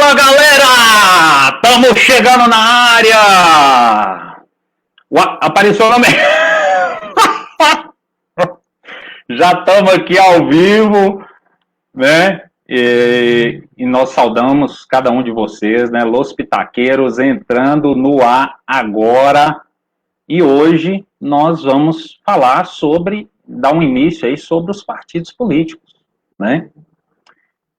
Fala, galera! Estamos chegando na área! Apareceu o nome? Já estamos aqui ao vivo, né? E nós saudamos cada um de vocês, né? Los Pitaqueiros entrando no ar agora. E hoje nós vamos falar dar um início aí sobre os partidos políticos, né?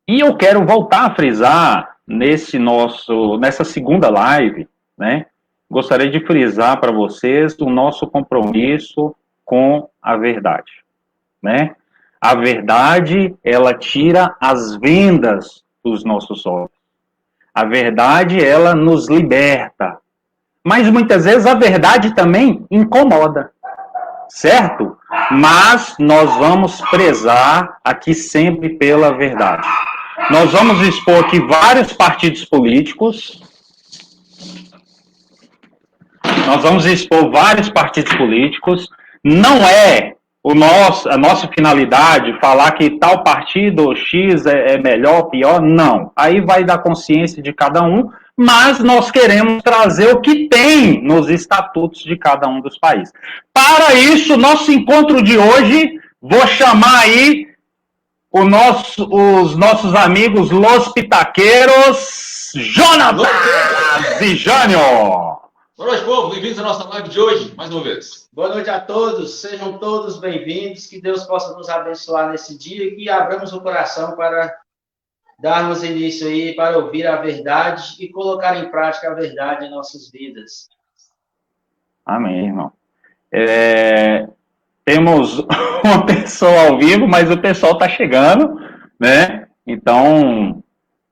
E eu quero voltar a frisar nessa segunda live, né? Gostaria de frisar para vocês o nosso compromisso com a verdade, né? A verdade, ela tira as vendas dos nossos olhos. A verdade, ela nos liberta. Mas muitas vezes a verdade também incomoda, certo? Mas nós vamos prezar aqui sempre pela verdade. Nós vamos expor aqui vários partidos políticos. Não é a nossa finalidade falar que tal partido X é melhor, pior, não. Aí vai da consciência de cada um, mas nós queremos trazer o que tem nos estatutos de cada um dos países. Para isso, nosso encontro de hoje, vou chamar aí os nossos amigos Los Pitaqueiros, Jonatas e Jânio. Boa noite, povo. Bem-vindos à nossa live de hoje, mais uma vez. Boa noite a todos. Sejam todos bem-vindos. Que Deus possa nos abençoar nesse dia e que abramos o coração para darmos início aí, para ouvir a verdade e colocar em prática a verdade em nossas vidas. Amém, irmão. Temos uma pessoa ao vivo, mas o pessoal está chegando, né? Então,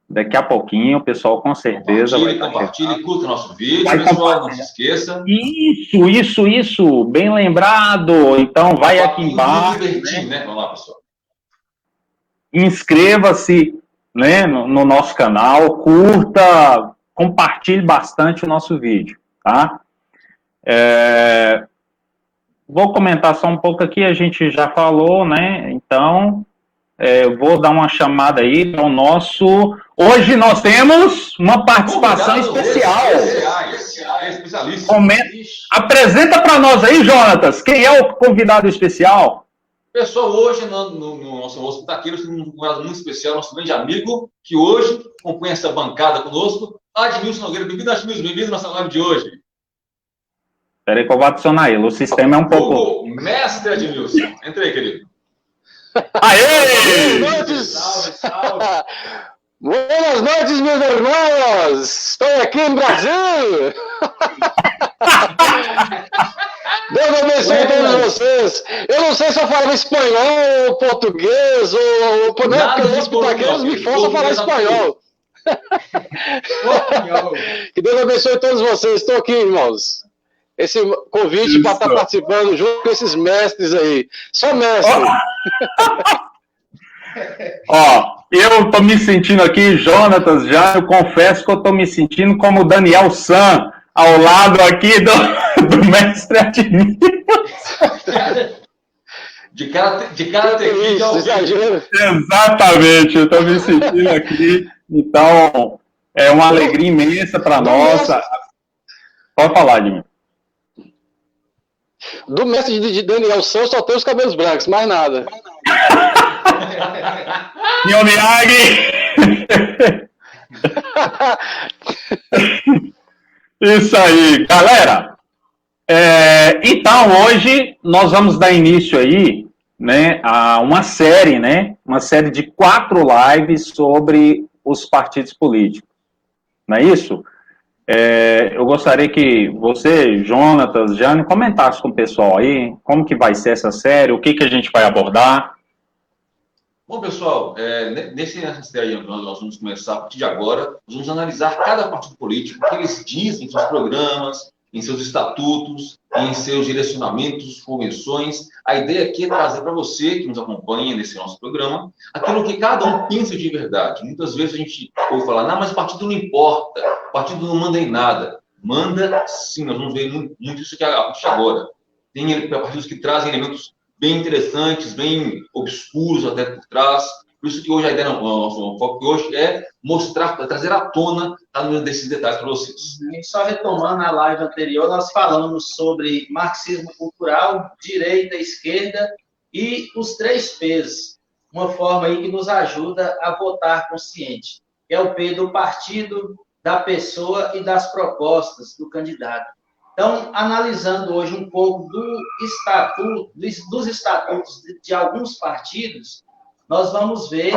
daqui a pouquinho o pessoal com certeza compartilhe, curta o nosso vídeo, pessoal, não se esqueça. Isso, bem lembrado. Então, vai aqui embaixo. Né? Vamos lá, pessoal. Inscreva-se, né, no nosso canal, curta, compartilhe bastante o nosso vídeo, tá? Vou comentar só um pouco aqui, a gente já falou, né? Então, eu vou dar uma chamada aí para o nosso... Hoje nós temos uma participação especial. Apresenta para nós aí, Jonatas, quem é o convidado especial? Pessoal, hoje no nosso Los Pitaqueiros temos um convidado muito especial, nosso grande amigo, que hoje acompanha essa bancada conosco, Admilson Nogueira. Bem-vindo, Admilson, bem-vindo à nossa live de hoje. Espera aí que eu vou adicionar ele, o sistema é um pouco... Mestre Admilson, entra aí, querido. Aê! Boas noites! Salve, salve! Boas noites, meus irmãos! Estou aqui no Brasil! Deus abençoe todos vocês! Eu não sei se eu falo espanhol, ou português, ou... Não, porque os pitaqueiros me forçam a falar espanhol. Que Deus abençoe todos vocês. Estou aqui, irmãos. Esse convite para estar participando junto com esses mestres aí. Só mestre. Eu tô me sentindo aqui, Jonatas, já eu confesso que eu tô me sentindo como Daniel San, ao lado aqui do mestre Admilson. De cara tem exagero. Exatamente, eu tô me sentindo aqui. Então, é uma alegria imensa para nós. Pode falar, Admilson. Do mestre de Daniel San só tem os cabelos brancos, mais nada. Meu Miyagi! Isso aí, galera. Então, hoje nós vamos dar início aí, né, a uma série, né? Uma série de 4 lives sobre os partidos políticos. Não é isso? Eu gostaria que você, Jonatas, Jânio, comentasse com o pessoal aí como que vai ser essa série, o que a gente vai abordar. Bom, pessoal, nessa série nós vamos começar a partir de agora, nós vamos analisar cada partido político, o que eles dizem em seus programas, em seus estatutos, em seus direcionamentos, convenções. A ideia aqui é trazer para você, que nos acompanha nesse nosso programa, aquilo que cada um pensa de verdade. Muitas vezes a gente ouve falar, não, mas o partido não importa, o partido não manda em nada. Manda sim, nós vamos ver muito isso aqui a partir de agora. Tem partidos que trazem elementos bem interessantes, bem obscuros até por trás, Por isso que hoje a ideia, o foco hoje é mostrar, trazer à tona desses detalhes para vocês. E só retomando a live anterior, nós falamos sobre marxismo cultural, direita, esquerda e os 3 P's. Uma forma aí que nos ajuda a votar consciente. Que é o P do partido, da pessoa e das propostas do candidato. Então, analisando hoje um pouco dos estatutos de alguns partidos, nós vamos ver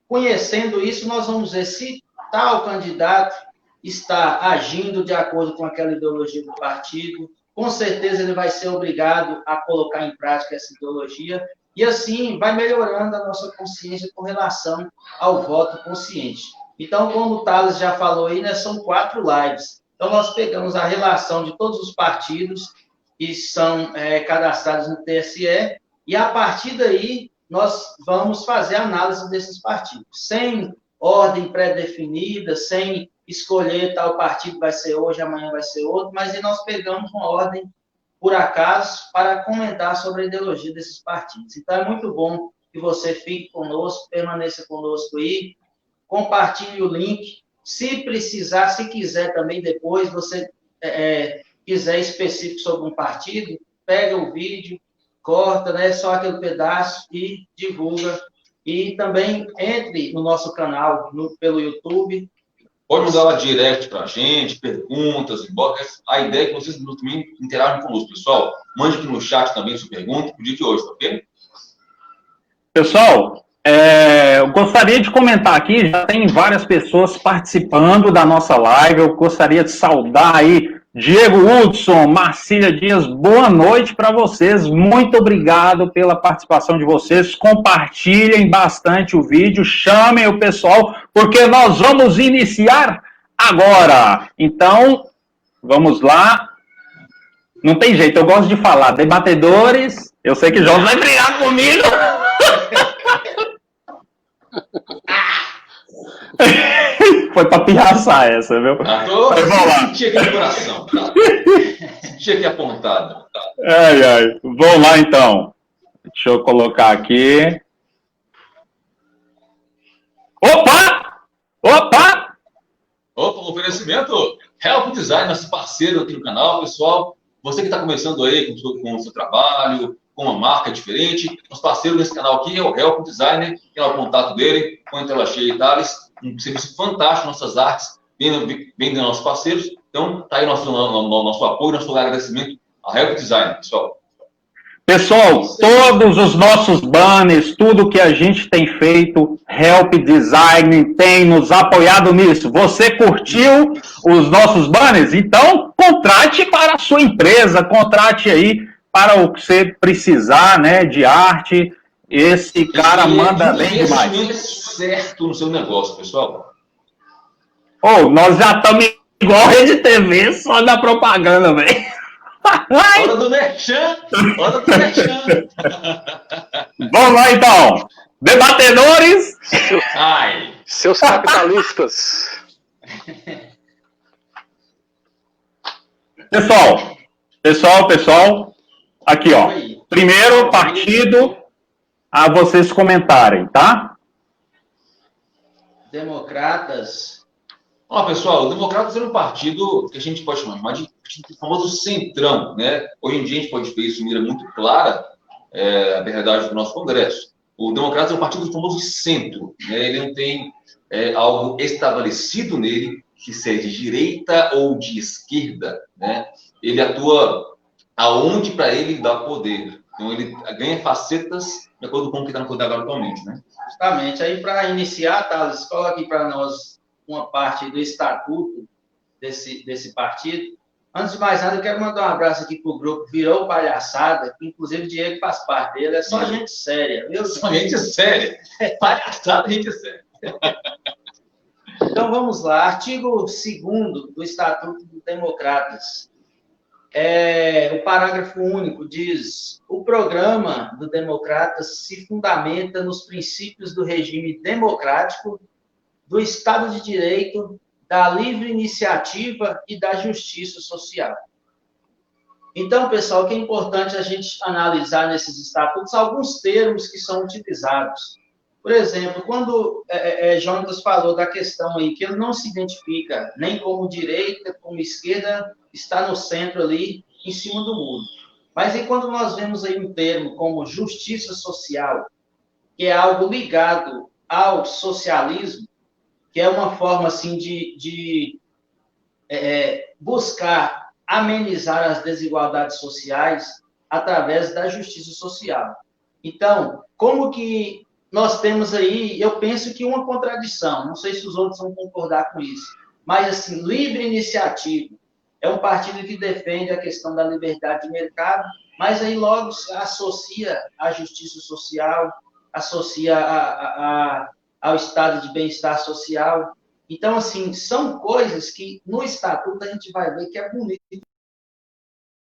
conhecendo isso, nós vamos ver se tal candidato está agindo de acordo com aquela ideologia do partido. Com certeza ele vai ser obrigado a colocar em prática essa ideologia, e assim vai melhorando a nossa consciência com relação ao voto consciente. Então, como o Thales já falou aí, né, são 4 lives. Então, nós pegamos a relação de todos os partidos que são cadastrados no TSE, e a partir daí nós vamos fazer a análise desses partidos, sem ordem pré-definida, sem escolher tal partido vai ser hoje, amanhã vai ser outro, mas aí nós pegamos uma ordem por acaso para comentar sobre a ideologia desses partidos. Então, é muito bom que você fique conosco, permaneça conosco aí, compartilhe o link. Se precisar, se quiser também depois, você quiser específico sobre um partido, pega o vídeo, corta, né, só aquele pedaço e divulga. E também entre no nosso canal pelo YouTube. Pode mandar lá direct para a gente, perguntas, inbox. A ideia é que vocês também interagem conosco, pessoal. Mande aqui no chat também sua pergunta pro dia de hoje, tá ok? Pessoal, eu gostaria de comentar aqui, já tem várias pessoas participando da nossa live, eu gostaria de saudar aí Diego Hudson, Marcília Dias, boa noite para vocês, muito obrigado pela participação de vocês, compartilhem bastante o vídeo, chamem o pessoal, porque nós vamos iniciar agora. Então, vamos lá. Não tem jeito, eu gosto de falar, debatedores, eu sei que João vai brigar comigo. Foi pra pirraçar essa, viu? Senti aqui no coração. Senti aqui apontado. Ai. Vamos lá, então. Deixa eu colocar aqui. Opa! Oferecimento Help Design, nosso parceiro aqui no canal, pessoal. Você que está começando aí com o seu trabalho, com uma marca diferente, nosso parceiro nesse canal aqui é o Help Designer, tem o contato dele, com a tela cheia e Thales, um serviço fantástico, nossas artes, bem dos nossos parceiros. Então, tá aí nosso apoio, nosso agradecimento ao Help Designer, pessoal. Pessoal, todos os nossos banners, tudo que a gente tem feito, Help Design tem nos apoiado nisso. Você curtiu os nossos banners? Então, contrate para a sua empresa, contrate aí para o que você precisar, né, de arte. Esse cara manda bem demais. Investimento certo no seu negócio, pessoal. Nós já estamos igual a Rede TV, só da propaganda, velho. Hora do merchan! Vamos lá, então. Debatedores. Seus capitalistas. Pessoal. Aqui, ó. Primeiro partido a vocês comentarem, tá? Democratas. Pessoal, o Democratas é um partido que a gente pode chamar de famoso centrão, né? Hoje em dia a gente pode ver isso de maneira muito clara, a verdade do nosso Congresso. O Democratas é um partido do famoso centro, né? Ele não tem algo estabelecido nele, que seja de direita ou de esquerda, né? Ele atua aonde para ele dá poder. Então ele ganha facetas de acordo com o que está no poder agora atualmente, né? Justamente. Aí, para iniciar, Thales, coloca aqui para nós uma parte do estatuto desse partido. Antes de mais nada, eu quero mandar um abraço aqui para o grupo Virou Palhaçada, que inclusive o Diego faz parte dele. É só gente séria, viu? Só gente séria. Palhaçada, gente séria. Então, vamos lá. Artigo 2º do Estatuto dos Democratas. O parágrafo único diz: o programa do Democratas se fundamenta nos princípios do regime democrático, do Estado de Direito, da livre iniciativa e da justiça social. Então, pessoal, o que é importante a gente analisar nesses estatutos alguns termos que são utilizados. Por exemplo, quando Jonatas falou da questão aí, que ele não se identifica nem como direita, como esquerda, está no centro ali, em cima do muro. Mas aí quando nós vemos aí um termo como justiça social, que é algo ligado ao socialismo, que é uma forma assim de buscar amenizar as desigualdades sociais através da justiça social. Então, como que nós temos aí, eu penso que uma contradição, não sei se os outros vão concordar com isso, mas assim, livre iniciativa é um partido que defende a questão da liberdade de mercado, mas aí logo associa a justiça social, associa ao estado de bem-estar social. Então, assim, são coisas que no estatuto a gente vai ver que é bonito.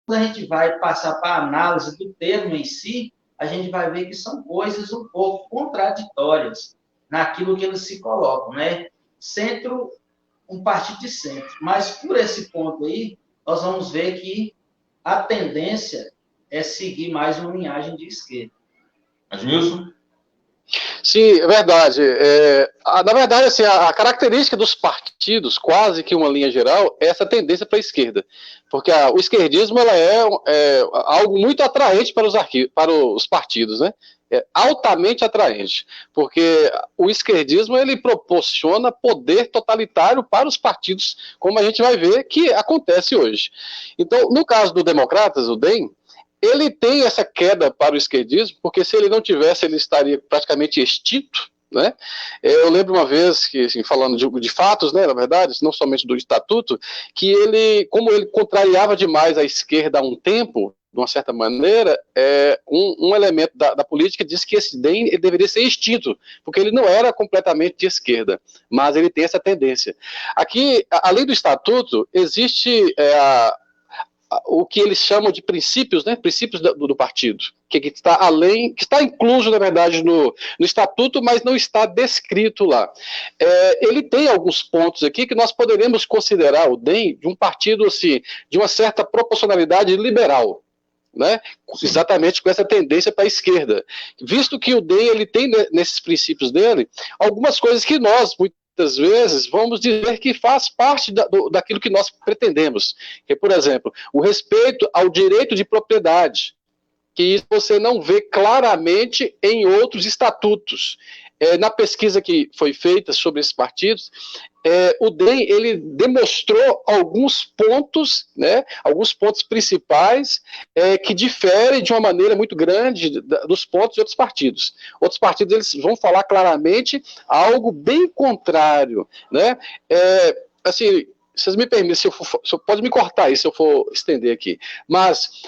Quando a gente vai passar para a análise do termo em si, a gente vai ver que são coisas um pouco contraditórias naquilo que eles se colocam, né? Centro, um partido de centro. Mas por esse ponto aí, nós vamos ver que a tendência é seguir mais uma linhagem de esquerda. Admilson? Sim, é verdade. Na verdade, assim, a característica dos partidos, quase que uma linha geral, é essa tendência para a esquerda. Porque o esquerdismo ela é algo muito atraente para os partidos, né? É altamente atraente, porque o esquerdismo ele proporciona poder totalitário para os partidos, como a gente vai ver que acontece hoje. Então, no caso do Democratas, o DEM, ele tem essa queda para o esquerdismo, porque se ele não tivesse, ele estaria praticamente extinto, né? Eu lembro uma vez que, assim, falando de fatos, né, na verdade, não somente do estatuto, que ele, como ele contrariava demais a esquerda há um tempo, de uma certa maneira, um elemento da política diz que esse DEM ele deveria ser extinto, porque ele não era completamente de esquerda, mas ele tem essa tendência. Aqui, além do estatuto, existe o que eles chamam de princípios, né? Princípios do partido, que está além, que está incluso, na verdade, no estatuto, mas não está descrito lá. Ele tem alguns pontos aqui que nós poderemos considerar o DEM de um partido assim, de uma certa proporcionalidade liberal. Né? Exatamente com essa tendência para a esquerda, visto que o DEM ele tem nesses princípios dele algumas coisas que nós muitas vezes vamos dizer que faz parte daquilo que nós pretendemos, que, por exemplo, o respeito ao direito de propriedade, que isso você não vê claramente em outros estatutos. Na pesquisa que foi feita sobre esses partidos, o DEM ele demonstrou alguns pontos, né, alguns pontos principais que diferem de uma maneira muito grande dos pontos de outros partidos. Outros partidos eles vão falar claramente algo bem contrário, né? Assim, vocês me permitem, pode me cortar aí se eu for estender aqui, mas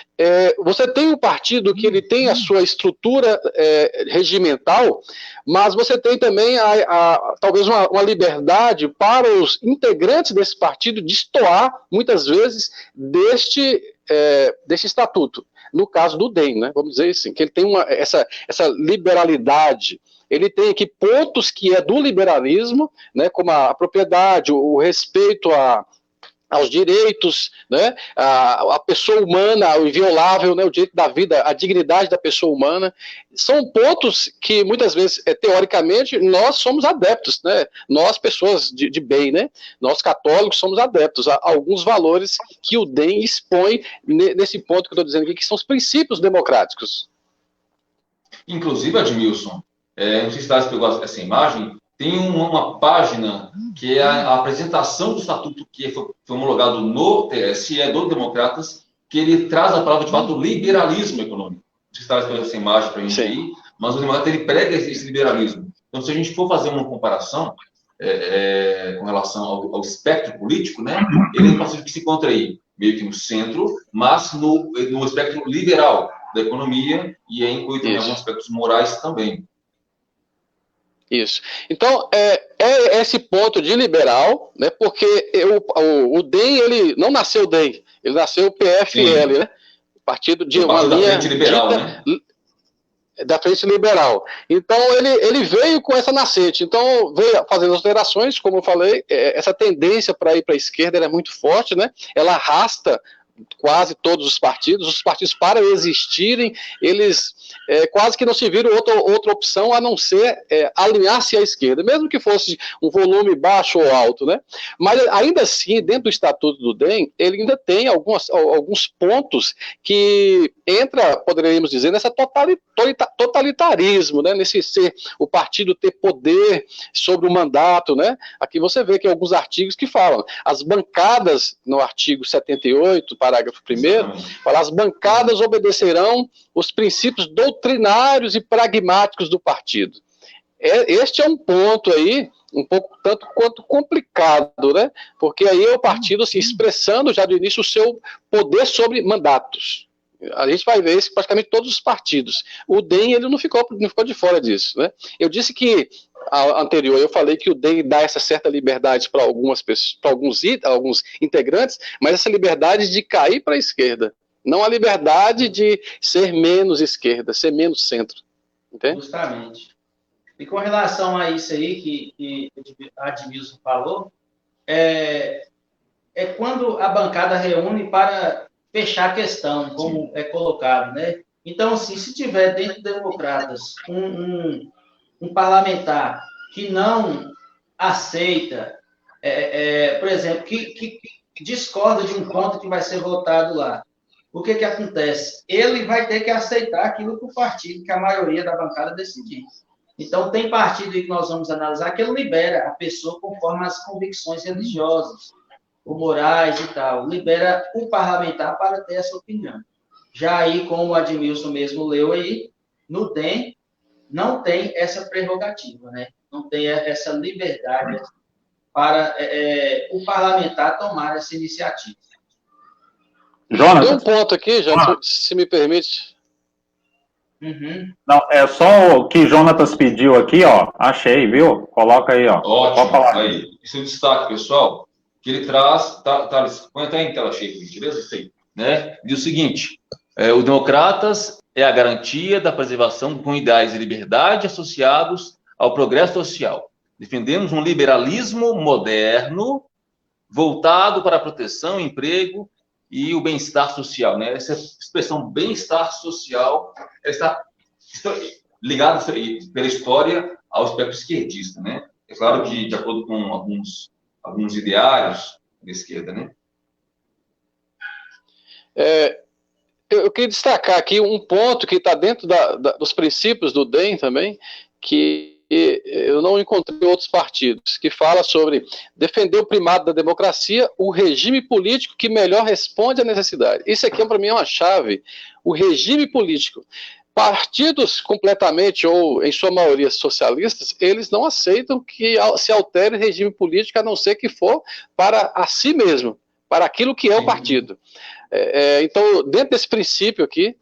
você tem um partido que ele tem a sua estrutura regimental, mas você tem também talvez uma liberdade para os integrantes desse partido destoar, muitas vezes, deste estatuto. No caso do DEM, né, vamos dizer assim, que ele tem essa liberalidade. Ele tem aqui pontos que é do liberalismo, né, como a propriedade, o respeito aos direitos, né, a pessoa humana, o inviolável, né, o direito da vida, a dignidade da pessoa humana. São pontos que, muitas vezes, teoricamente, nós somos adeptos, né, nós, pessoas de bem, né, nós católicos somos adeptos a alguns valores que o DEM expõe nesse ponto que eu estou dizendo aqui, que são os princípios democráticos. Inclusive, Admilson, não sei se você pegou essa imagem, tem uma página que é a apresentação do estatuto que foi homologado no TSE do Democratas, que ele traz a palavra de fato liberalismo econômico. Não sei se está pegando essa imagem para a gente aí, mas o Democrata ele prega esse liberalismo. Então, se a gente for fazer uma comparação com relação ao espectro político, né, ele é um partido que se encontra aí meio que no centro, mas no espectro liberal da economia e inclui também alguns aspectos morais também. Isso. Então, esse ponto de liberal, né, porque o DEM, ele não nasceu DEM, ele nasceu PFL, né, partido de uma linha da frente liberal, né? Da frente liberal. Então, ele veio com essa nascente. Então, veio fazendo alterações, como eu falei, essa tendência para ir para a esquerda é muito forte, né, ela arrasta quase todos os partidos para existirem, eles quase que não se viram outra opção a não ser alinhar-se à esquerda, mesmo que fosse um volume baixo ou alto, né? Mas ainda assim, dentro do Estatuto do DEM, ele ainda tem alguns pontos que poderíamos dizer, nessa totalitarismo, né? Nesse ser o partido ter poder sobre o mandato, né? Aqui você vê que alguns artigos que falam, as bancadas, no artigo 78, parágrafo 1º, fala, as bancadas obedecerão os princípios doutrinários e pragmáticos do partido. Este é um ponto aí, um pouco tanto quanto complicado, né? Porque aí é o partido assim, expressando já do início o seu poder sobre mandatos. A gente vai ver isso em praticamente todos os partidos. O DEM ele não ficou de fora disso, né? Eu disse que anterior eu falei que o DEM dá essa certa liberdade para algumas pessoas, para alguns integrantes, mas essa liberdade de cair para a esquerda, não a liberdade de ser menos esquerda, ser menos centro, entende? Justamente. E com relação a isso aí que a Admilson falou, é quando a bancada reúne para fechar a questão, como é colocado, né? Então, assim, se tiver dentro do Democratas um parlamentar que não aceita, por exemplo, que discorda de um ponto que vai ser votado lá, o que acontece? Ele vai ter que aceitar aquilo que o partido, que a maioria da bancada decidir. Então, tem partido aí que nós vamos analisar que ele libera a pessoa conforme as convicções religiosas, ou morais e tal. Libera o parlamentar para ter essa opinião. Já aí, como o Admilson mesmo leu aí, no DEM não tem essa prerrogativa, né? Não tem essa liberdade para o parlamentar tomar essa iniciativa. Jonas, tem um ponto aqui, já, se me permite. Uhum. Não, é só o que Jonatas pediu aqui, ó. Achei, viu? Coloca aí, ó. Ótimo. Pode falar. Aí, esse é o destaque, pessoal, que ele traz, põe até em tela cheia, beleza? Isso aí, né? Diz o seguinte, os democratas é a garantia da preservação com ideais de liberdade associados ao progresso social. Defendemos um liberalismo moderno voltado para a proteção, emprego e o bem-estar social, né? Essa expressão bem-estar social está ligada pela história ao espectro esquerdista, né? É claro que de acordo com alguns ideários da esquerda, né? Eu queria destacar aqui um ponto que está dentro dos princípios do DEM também, que eu não encontrei em outros partidos, que fala sobre defender o primado da democracia, o regime político que melhor responde à necessidade. Isso aqui, para mim, é uma chave. O regime político. Partidos completamente, ou em sua maioria socialistas, eles não aceitam que se altere o regime político, a não ser que for para a si mesmo, para aquilo que é o partido. Então, dentro desse princípio aqui,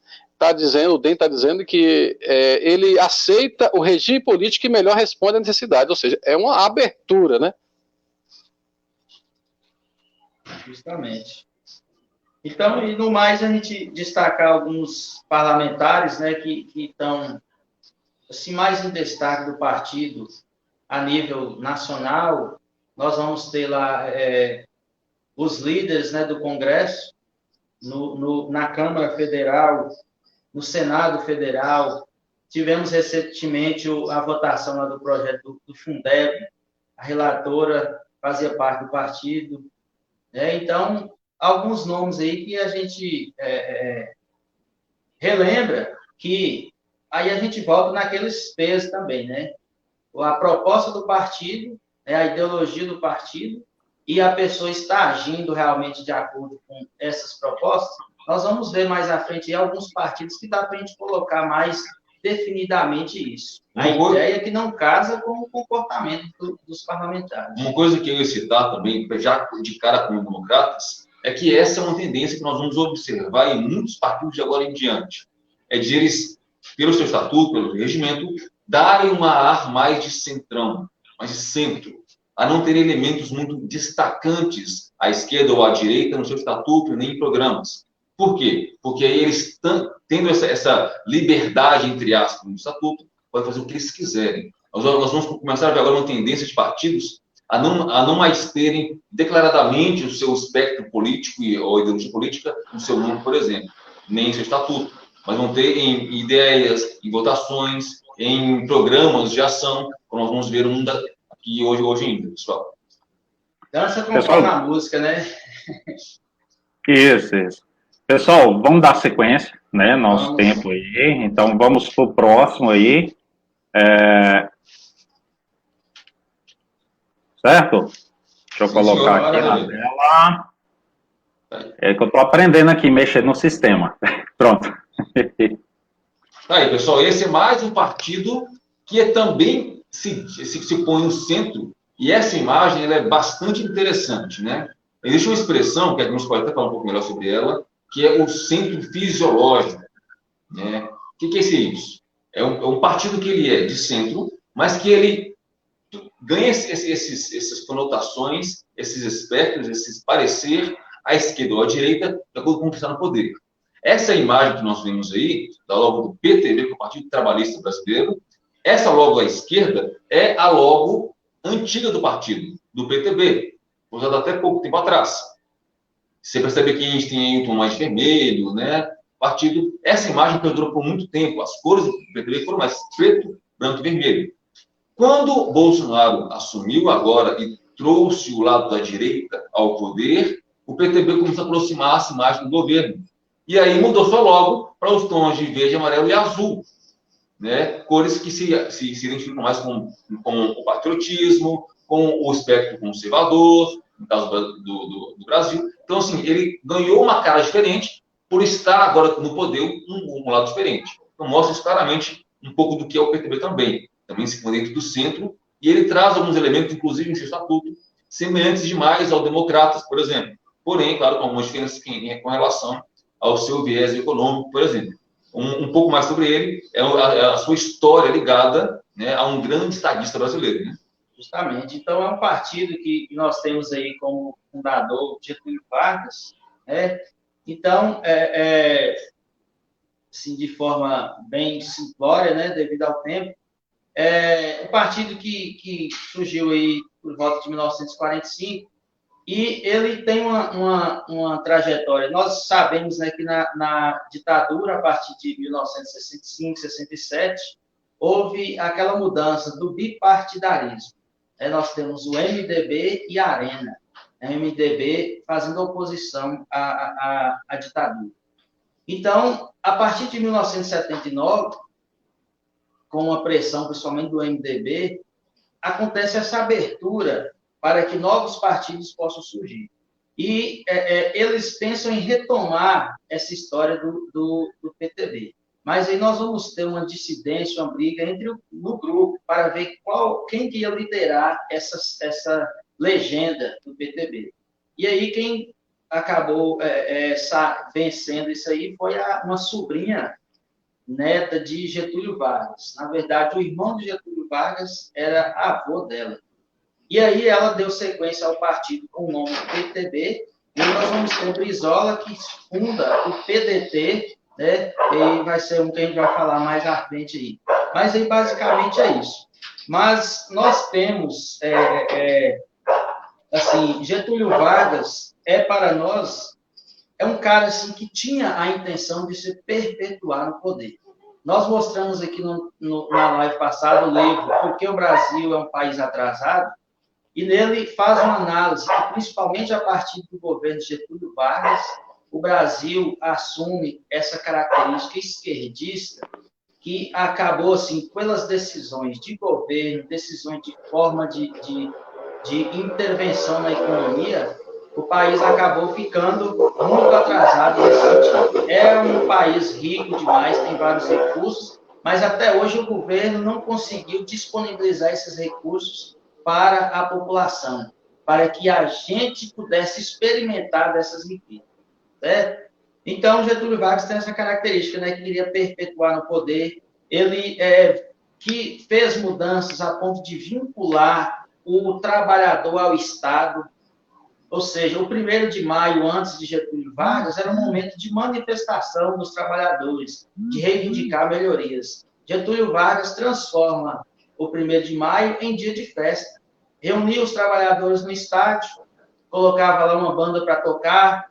o DEM está dizendo que ele aceita o regime político que melhor responde à necessidade, ou seja, é uma abertura, né? Justamente. Então, e no mais, a gente destacar alguns parlamentares, né, que estão assim, mais em destaque do partido a nível nacional. Nós vamos ter lá os líderes, né, do Congresso, na Câmara Federal, no Senado Federal. Tivemos recentemente a votação lá do projeto do Fundeb, a relatora fazia parte do partido, né? Então, alguns nomes aí que a gente relembra que aí a gente volta naqueles pesos também, né? A proposta do partido, a ideologia do partido, e a pessoa está agindo realmente de acordo com essas propostas. Nós vamos ver mais à frente alguns partidos que dá para a gente colocar mais definidamente isso. A ideia é que não casa com o comportamento dos parlamentares. Uma coisa que eu ia citar também, já de cara com os democratas, é que essa é uma tendência que nós vamos observar em muitos partidos de agora em diante. É de eles, pelo seu estatuto, pelo regimento, darem um ar mais de centrão, mais de centro, a não ter elementos muito destacantes à esquerda ou à direita no seu estatuto nem em programas. Por quê? Porque aí eles, tendo essa liberdade, entre aspas, no estatuto, podem fazer o que eles quiserem. Nós vamos começar a ver agora uma tendência de partidos a não mais terem declaradamente o seu espectro político ou ideologia política no seu nome, por exemplo, nem em seu estatuto, mas vão ter em ideias, em votações, em programas de ação, como nós vamos ver no mundo aqui hoje ainda, pessoal. Dança conforme a música, né? Isso. Pessoal, vamos dar sequência, né? Nosso tempo aí. Então, vamos para o próximo aí. Certo? Deixa eu colocar aqui na tela. É que eu estou aprendendo aqui, mexer no sistema. Pronto. Aí, pessoal, esse é mais um partido que também se põe no centro, e essa imagem ela é bastante interessante, né? Existe uma expressão, que a gente pode até falar um pouco melhor sobre ela, que é o centro fisiológico, né? O que é isso? É um partido que ele é de centro, mas que ele ganha essas conotações, esses espectros, esses parecer à esquerda ou à direita, de acordo com o que está no poder. Essa imagem que nós vemos aí, da logo do PTB, que é o Partido Trabalhista Brasileiro, essa logo à esquerda é a logo antiga do partido, do PTB, usada até pouco tempo atrás. Você percebe que a gente tem aí um tom mais vermelho, né? Partido, essa imagem perdurou por muito tempo. As cores do PTB foram mais preto, branco e vermelho. Quando Bolsonaro assumiu agora e trouxe o lado da direita ao poder, o PTB começou a aproximar-se mais do governo. E aí mudou só logo para os tons de verde, amarelo e azul, né? Cores que se identificam mais com o patriotismo, com o espectro conservador, no caso do Brasil. Então, assim, ele ganhou uma cara diferente por estar agora no poder um lado diferente. Então, mostra isso claramente um pouco do que é o PTB também. Também se põe dentro do centro, e ele traz alguns elementos, inclusive em seu estatuto, semelhantes demais ao Democratas, por exemplo. Porém, claro, com algumas diferenças com relação ao seu viés econômico, por exemplo. Um pouco mais sobre ele é a sua história ligada, né, a um grande estadista brasileiro, né? Justamente. Então, é um partido que nós temos aí como fundador Getúlio Vargas, né? Então, assim, de forma bem simplória, né, devido ao tempo, um partido que surgiu aí por volta de 1945, e ele tem uma trajetória. Nós sabemos, né, que na ditadura, a partir de 1965, 67, houve aquela mudança do bipartidarismo. Nós temos o MDB e a Arena. O MDB fazendo oposição à ditadura. Então, a partir de 1979, com a pressão, principalmente do MDB, acontece essa abertura para que novos partidos possam surgir. E eles pensam em retomar essa história do PTB. Mas aí nós vamos ter uma dissidência, uma briga no grupo, para ver quem que ia liderar essa legenda do PTB. E aí quem acabou vencendo isso aí foi uma sobrinha neta de Getúlio Vargas. Na verdade, o irmão de Getúlio Vargas era avô dela. E aí ela deu sequência ao partido com o nome PTB, e nós vamos ter o Brizola, que funda o PDT, né? E vai ser um que a gente vai falar mais à frente aí. Mas aí, basicamente, é isso. Mas nós temos, assim, Getúlio Vargas para nós, um cara assim, que tinha a intenção de se perpetuar no poder. Nós mostramos aqui na live passada o livro Por que o Brasil é um País Atrasado, e nele faz uma análise que, principalmente a partir do governo de Getúlio Vargas, o Brasil assume essa característica esquerdista que acabou, assim, pelas decisões de governo, decisões de forma de intervenção na economia, o país acabou ficando muito atrasado nesse sentido. É um país rico demais, tem vários recursos, mas até hoje o governo não conseguiu disponibilizar esses recursos para a população, para que a gente pudesse experimentar dessas riquezas. Certo? Então, Getúlio Vargas tem essa característica, né, que queria perpetuar no poder. Ele que fez mudanças a ponto de vincular o trabalhador ao Estado. Ou seja, o 1º de maio, antes de Getúlio Vargas, era um momento de manifestação dos trabalhadores, de reivindicar melhorias. Getúlio Vargas transforma o 1º de maio em dia de festa, reunia os trabalhadores no estádio, colocava lá uma banda para tocar,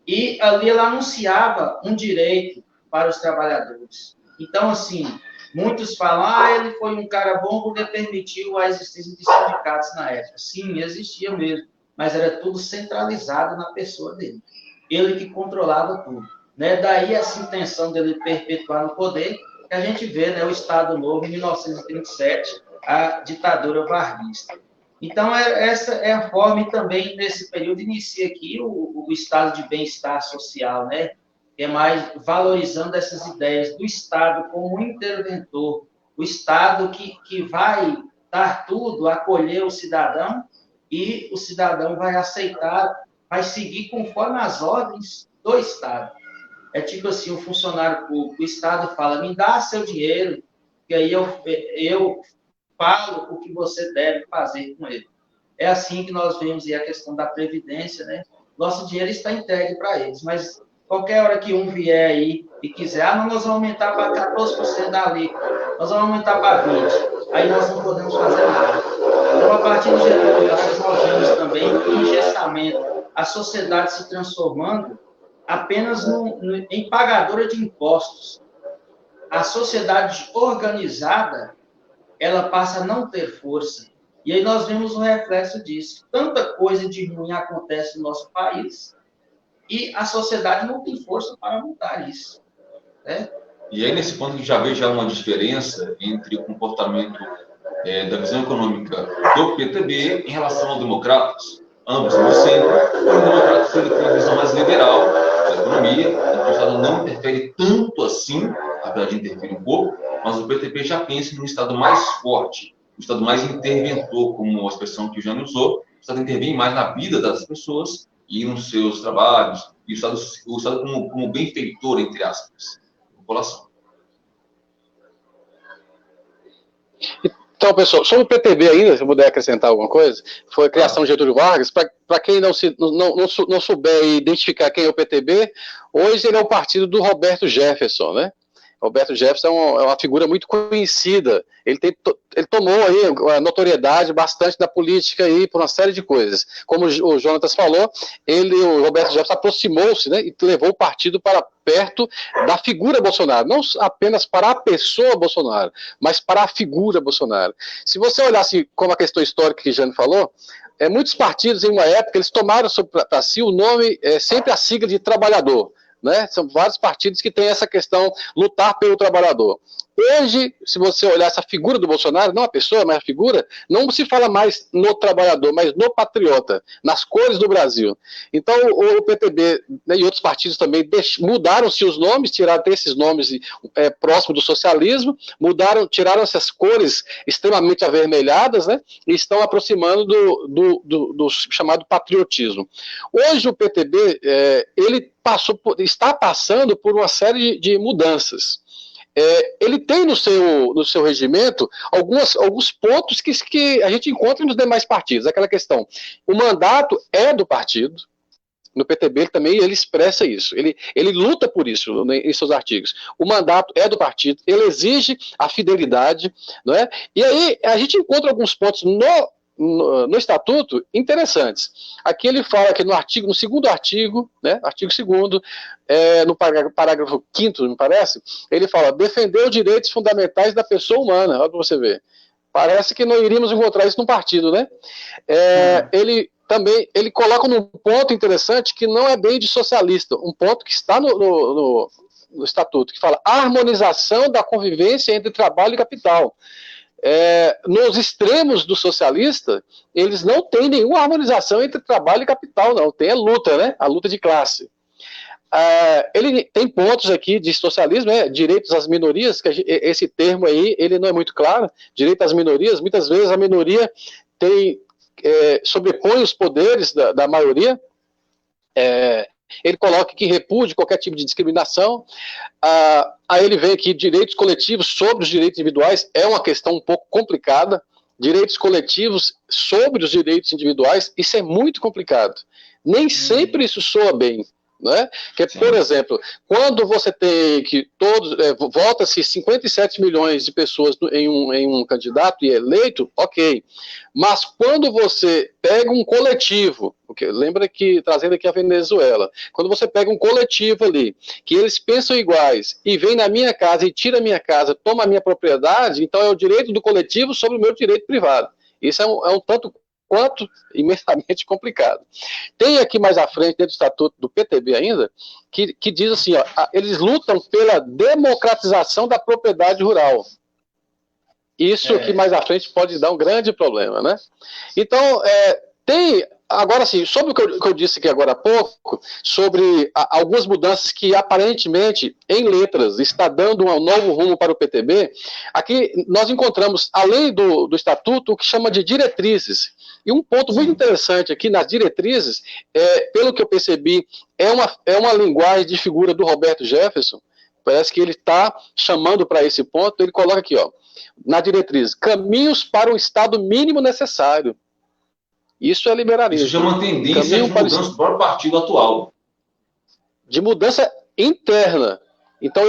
e ali ela anunciava um direito para os trabalhadores. Então, assim, muitos falam, ele foi um cara bom porque permitiu a existência de sindicatos na época. Sim, existia mesmo, mas era tudo centralizado na pessoa dele. Ele que controlava tudo. Né? Daí essa intenção dele perpetuar no poder, que a gente vê, né, o Estado Novo, em 1937, a ditadura varguista. Então, essa é a forma, e também, nesse período, inicia aqui o estado de bem-estar social, né? Que é mais valorizando essas ideias do Estado como interventor, o Estado que vai dar tudo, acolher o cidadão, e o cidadão vai aceitar, vai seguir conforme as ordens do Estado. É tipo assim, um funcionário público, o Estado fala, me dá seu dinheiro, que aí eu falo o que você deve fazer com ele. É assim que nós vemos aí a questão da Previdência, né? Nosso dinheiro está entregue para eles, mas qualquer hora que um vier aí e quiser, não, nós vamos aumentar para 14% da alíquota, nós vamos aumentar para 20%, aí nós não podemos fazer nada. Então, a partir do Getúlio Vargas, nós vemos também o engessamento, a sociedade se transformando apenas em pagadora de impostos. A sociedade organizada, ela passa a não ter força. E aí nós vemos um reflexo disso. Tanta coisa de ruim acontece no nosso país e a sociedade não tem força para mudar isso. Né? E aí, nesse ponto, a gente já vê uma diferença entre o comportamento da visão econômica do PTB em relação aos democratas. Ambos no centro, o democrata tem uma visão mais liberal da economia, o Estado não interfere tanto assim, apesar de interferir um pouco, mas o PTB já pensa num Estado mais forte, um Estado mais interventor, como a expressão que o Jânio usou. O Estado intervém mais na vida das pessoas e nos seus trabalhos, e o Estado como benfeitor, entre aspas, da população. Então, pessoal, sobre o PTB ainda, se eu puder acrescentar alguma coisa, foi a criação de Getúlio Vargas. Para quem não souber identificar quem é o PTB, hoje ele é o partido do Roberto Jefferson, né? Roberto Jefferson é uma figura muito conhecida. Ele tomou aí a notoriedade bastante da política aí por uma série de coisas. Como o Jonatas falou, o Roberto Jefferson aproximou-se, né, e levou o partido para perto da figura Bolsonaro, não apenas para a pessoa Bolsonaro, mas para a figura Bolsonaro. Se você olhar assim, como a questão histórica que o Jânio falou, muitos partidos, em uma época, eles tomaram para si o nome, sempre a sigla de trabalhador. Né? São vários partidos que têm essa questão, lutar pelo trabalhador. Hoje, se você olhar essa figura do Bolsonaro, não a pessoa, mas a figura, não se fala mais no trabalhador, mas no patriota, nas cores do Brasil. Então, o PTB, né, e outros partidos também mudaram-se os nomes, tiraram até esses nomes próximos do socialismo, tiraram essas cores extremamente avermelhadas, né, e estão aproximando do chamado patriotismo. Hoje, o PTB, ele está passando por uma série de mudanças. Ele tem no seu regimento alguns pontos que a gente encontra nos demais partidos. Aquela questão, o mandato é do partido. No PTB ele expressa isso, ele luta por isso, né, em seus artigos. O mandato é do partido, ele exige a fidelidade, não é? E aí a gente encontra alguns pontos no estatuto interessantes. Aqui ele fala que no segundo artigo, né, artigo 2º, no parágrafo 5º, me parece, ele fala, defender os direitos fundamentais da pessoa humana. Olha para você ver. Parece que não iríamos encontrar isso no partido, né? Ele coloca num ponto interessante que não é bem de socialista, um ponto que está no estatuto, que fala harmonização da convivência entre trabalho e capital. Nos extremos do socialista, eles não têm nenhuma harmonização entre trabalho e capital, não. Tem a luta, né? A luta de classe. Ele tem pontos aqui de socialismo, direitos às minorias, que esse termo aí, ele não é muito claro. Direito às minorias, muitas vezes a minoria sobrepõe os poderes da maioria. Ele coloca que repúdia qualquer tipo de discriminação. Aí ele vem aqui, direitos coletivos sobre os direitos individuais, é uma questão um pouco complicada. Direitos coletivos sobre os direitos individuais, isso é muito complicado. Nem sempre isso soa bem, né? Que, por exemplo, quando você tem que vota-se 57 milhões de pessoas em um candidato e é eleito, ok. Mas quando você pega um coletivo, lembra que, trazendo aqui a Venezuela, quando você pega um coletivo ali, que eles pensam iguais, e vem na minha casa e tira a minha casa, toma a minha propriedade, então é o direito do coletivo sobre o meu direito privado. Isso é um tanto quanto imensamente complicado. Tem aqui mais à frente, dentro do estatuto do PTB ainda, que diz assim, ó, eles lutam pela democratização da propriedade rural. Isso que mais à frente pode dar um grande problema, né? Então, tem, agora sim, sobre o que eu disse aqui agora há pouco, sobre algumas mudanças que aparentemente, em letras, está dando um novo rumo para o PTB, aqui nós encontramos, além do estatuto, o que chama de diretrizes. E um ponto muito interessante aqui nas diretrizes, pelo que eu percebi, é uma linguagem de figura do Roberto Jefferson, parece que ele está chamando para esse ponto, ele coloca aqui, ó, na diretriz, caminhos para o estado mínimo necessário. Isso é liberalismo. Isso já é uma tendência de mudança para o partido atual. De mudança interna. Então,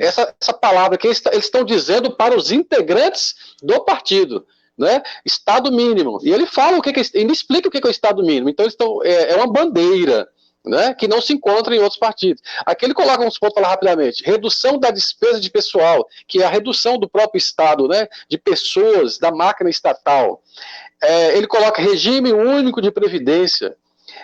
essa palavra que eles estão dizendo para os integrantes do partido. Né? Estado mínimo. E ele fala ele explica o que é o Estado mínimo. Então, é uma bandeira, né, que não se encontra em outros partidos. Aqui ele coloca uns pontos, falar rapidamente. Redução da despesa de pessoal, que é a redução do próprio Estado, né, de pessoas, da máquina estatal. Ele coloca regime único de previdência,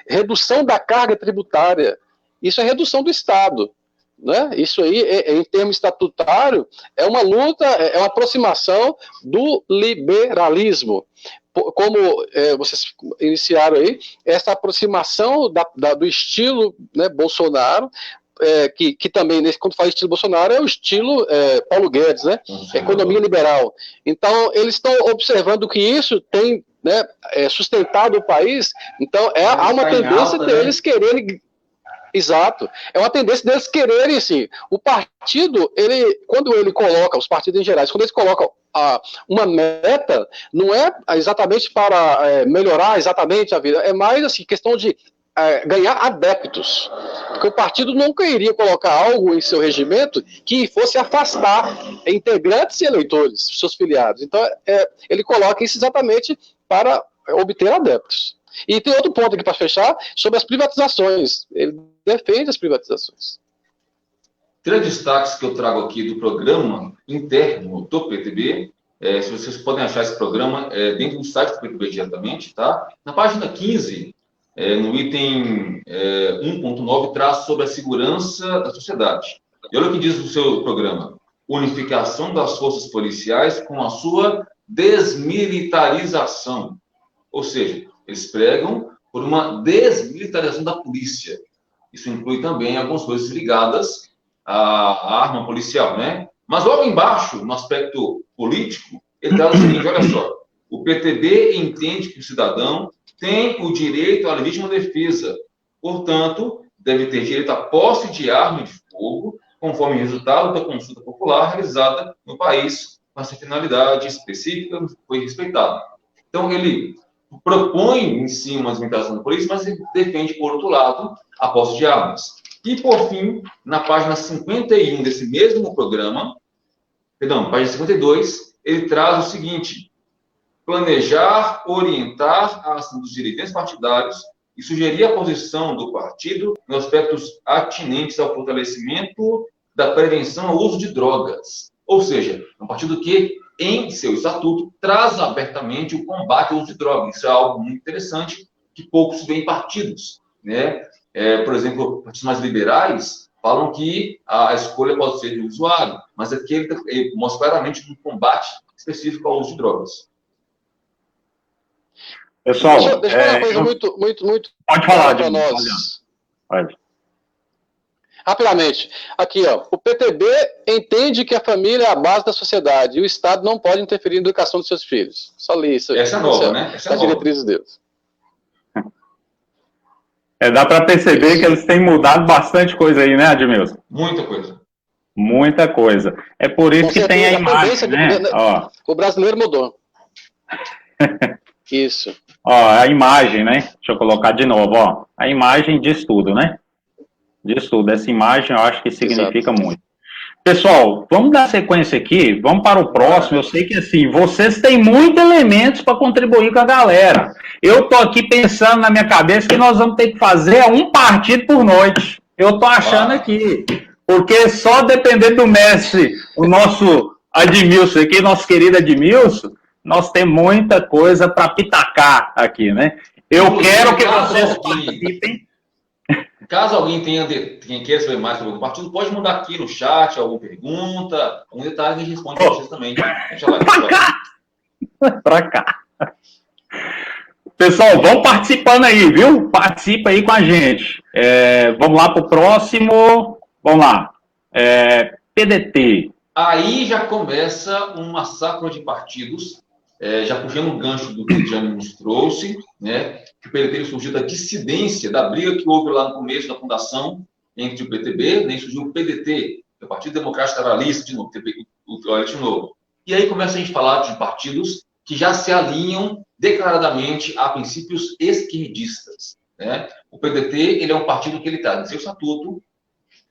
redução da carga tributária. Isso é redução do Estado. Né? Isso aí, em termos estatutário, é uma luta, é uma aproximação do liberalismo. Como vocês iniciaram aí, essa aproximação do estilo, né, Bolsonaro, que também, quando fala estilo Bolsonaro, é o estilo Paulo Guedes, né? Economia liberal. Então, eles estão observando que isso tem, né, sustentado o país, então há uma tendência deles quererem... Exato. É uma tendência deles quererem, assim, o partido, quando ele coloca, os partidos em geral, quando eles colocam uma meta, não é exatamente para melhorar exatamente a vida, é mais, assim, questão de ganhar adeptos. Porque o partido nunca iria colocar algo em seu regimento que fosse afastar integrantes e eleitores, seus filiados. Então, ele coloca isso exatamente para obter adeptos. E tem outro ponto aqui para fechar, sobre as privatizações. Ele defende as privatizações. Três destaques que eu trago aqui do programa interno do PTB. Se vocês podem achar esse programa dentro do site do PTB diretamente, tá? Na página 15, no item 1.9, traz sobre a segurança da sociedade. E olha o que diz o seu programa. Unificação das forças policiais com a sua desmilitarização. Ou seja, eles pregam por uma desmilitarização da polícia. Isso inclui também algumas coisas ligadas à arma policial, né? Mas logo embaixo, no aspecto político, ele traz o seguinte, olha só, o PTB entende que o cidadão tem o direito à legítima defesa, portanto, deve ter direito à posse de arma de fogo, conforme resultado da consulta popular realizada no país, com essa finalidade específica foi respeitada. Então, ele propõe em si uma desmilitarização da polícia, mas ele defende, por outro lado, a posse de armas. E, por fim, na página 51 desse mesmo programa, página 52, ele traz o seguinte: planejar, orientar a ação dos dirigentes partidários e sugerir a posição do partido nos aspectos atinentes ao fortalecimento da prevenção ao uso de drogas. Ou seja, é um partido que, em seu estatuto, traz abertamente o combate ao uso de drogas. Isso é algo muito interessante que poucos veem partidos, né? Por exemplo, partidos mais liberais falam que a escolha pode ser do usuário, mas aqui ele mostra claramente um combate específico ao uso de drogas. Pessoal, deixa eu falar uma coisa muito pode falar para nós. Pode. Rapidamente, aqui, ó, o PTB entende que a família é a base da sociedade e o Estado não pode interferir na educação dos seus filhos. Só li isso aí. Essa é nova, né? Essa é nova. Diretrizes deles. Dá para perceber que eles têm mudado bastante coisa aí, né, Admilson? Muita coisa. Muita coisa. É por isso que tem a imagem, né? Ó. O brasileiro mudou. Isso. Ó, a imagem, né? Deixa eu colocar de novo, ó. A imagem diz tudo, né? Diz tudo. Essa imagem eu acho que significa Exato. muito. Pessoal, vamos dar sequência aqui, vamos para o próximo. Eu sei que assim, vocês têm muitos elementos para contribuir com a galera. Eu tô aqui pensando na minha cabeça que nós vamos ter que fazer um partido por noite. Eu tô achando aqui, porque só dependendo do mestre, o nosso Admilson aqui, nosso querido Admilson, nós temos muita coisa para pitacar aqui, né? Eu quero que vocês participem. Caso alguém queira saber mais sobre o partido, pode mandar aqui no chat alguma pergunta, algum detalhe que a gente responde para vocês também. Deixa lá, para cá. Pessoal, vão participando aí, viu? Participa aí com a gente. Vamos lá para o próximo. Vamos lá. PDT. Aí já começa uma safra de partidos, já puxando um gancho do que o Jânio nos trouxe, né? Que o PDT surgiu da dissidência, da briga que houve lá no começo da fundação entre o PTB, né? Surgiu o PDT, que é o Partido Democrático Trabalhista, de novo, de novo. E aí começa a gente falar de partidos que já se alinham declaradamente a princípios esquerdistas, né? O PDT, ele é um partido que ele está no seu estatuto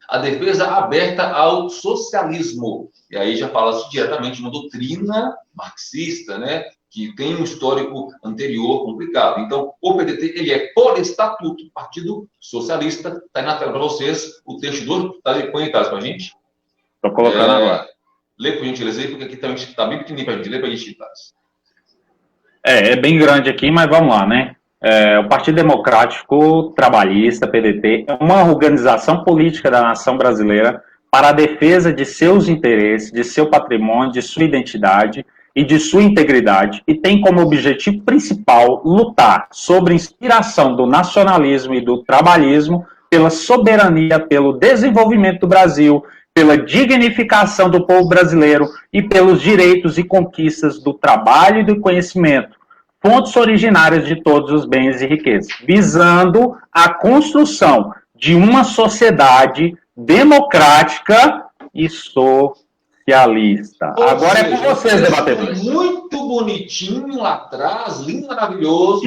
a defesa aberta ao socialismo. E aí já fala-se diretamente de uma doutrina marxista, né? Que tem um histórico anterior complicado. Então, o PDT, ele é, por estatuto, Partido Socialista. Está aí na tela para vocês o texto do... Põe em casa para a gente. Estou colocando agora. Lê por gentileza aí, porque aqui está bem pequenininho para a gente. Lê para a gente em casa. É bem grande aqui, mas vamos lá, né? O Partido Democrático Trabalhista, PDT, é uma organização política da nação brasileira para a defesa de seus interesses, de seu patrimônio, de sua identidade e de sua integridade, e tem como objetivo principal lutar sobre a inspiração do nacionalismo e do trabalhismo, pela soberania, pelo desenvolvimento do Brasil, pela dignificação do povo brasileiro e pelos direitos e conquistas do trabalho e do conhecimento, fontes originárias de todos os bens e riquezas, visando a construção de uma sociedade democrática e socialista. Agora é com vocês, debatedores. Muito bonitinho lá atrás, lindo, maravilhoso,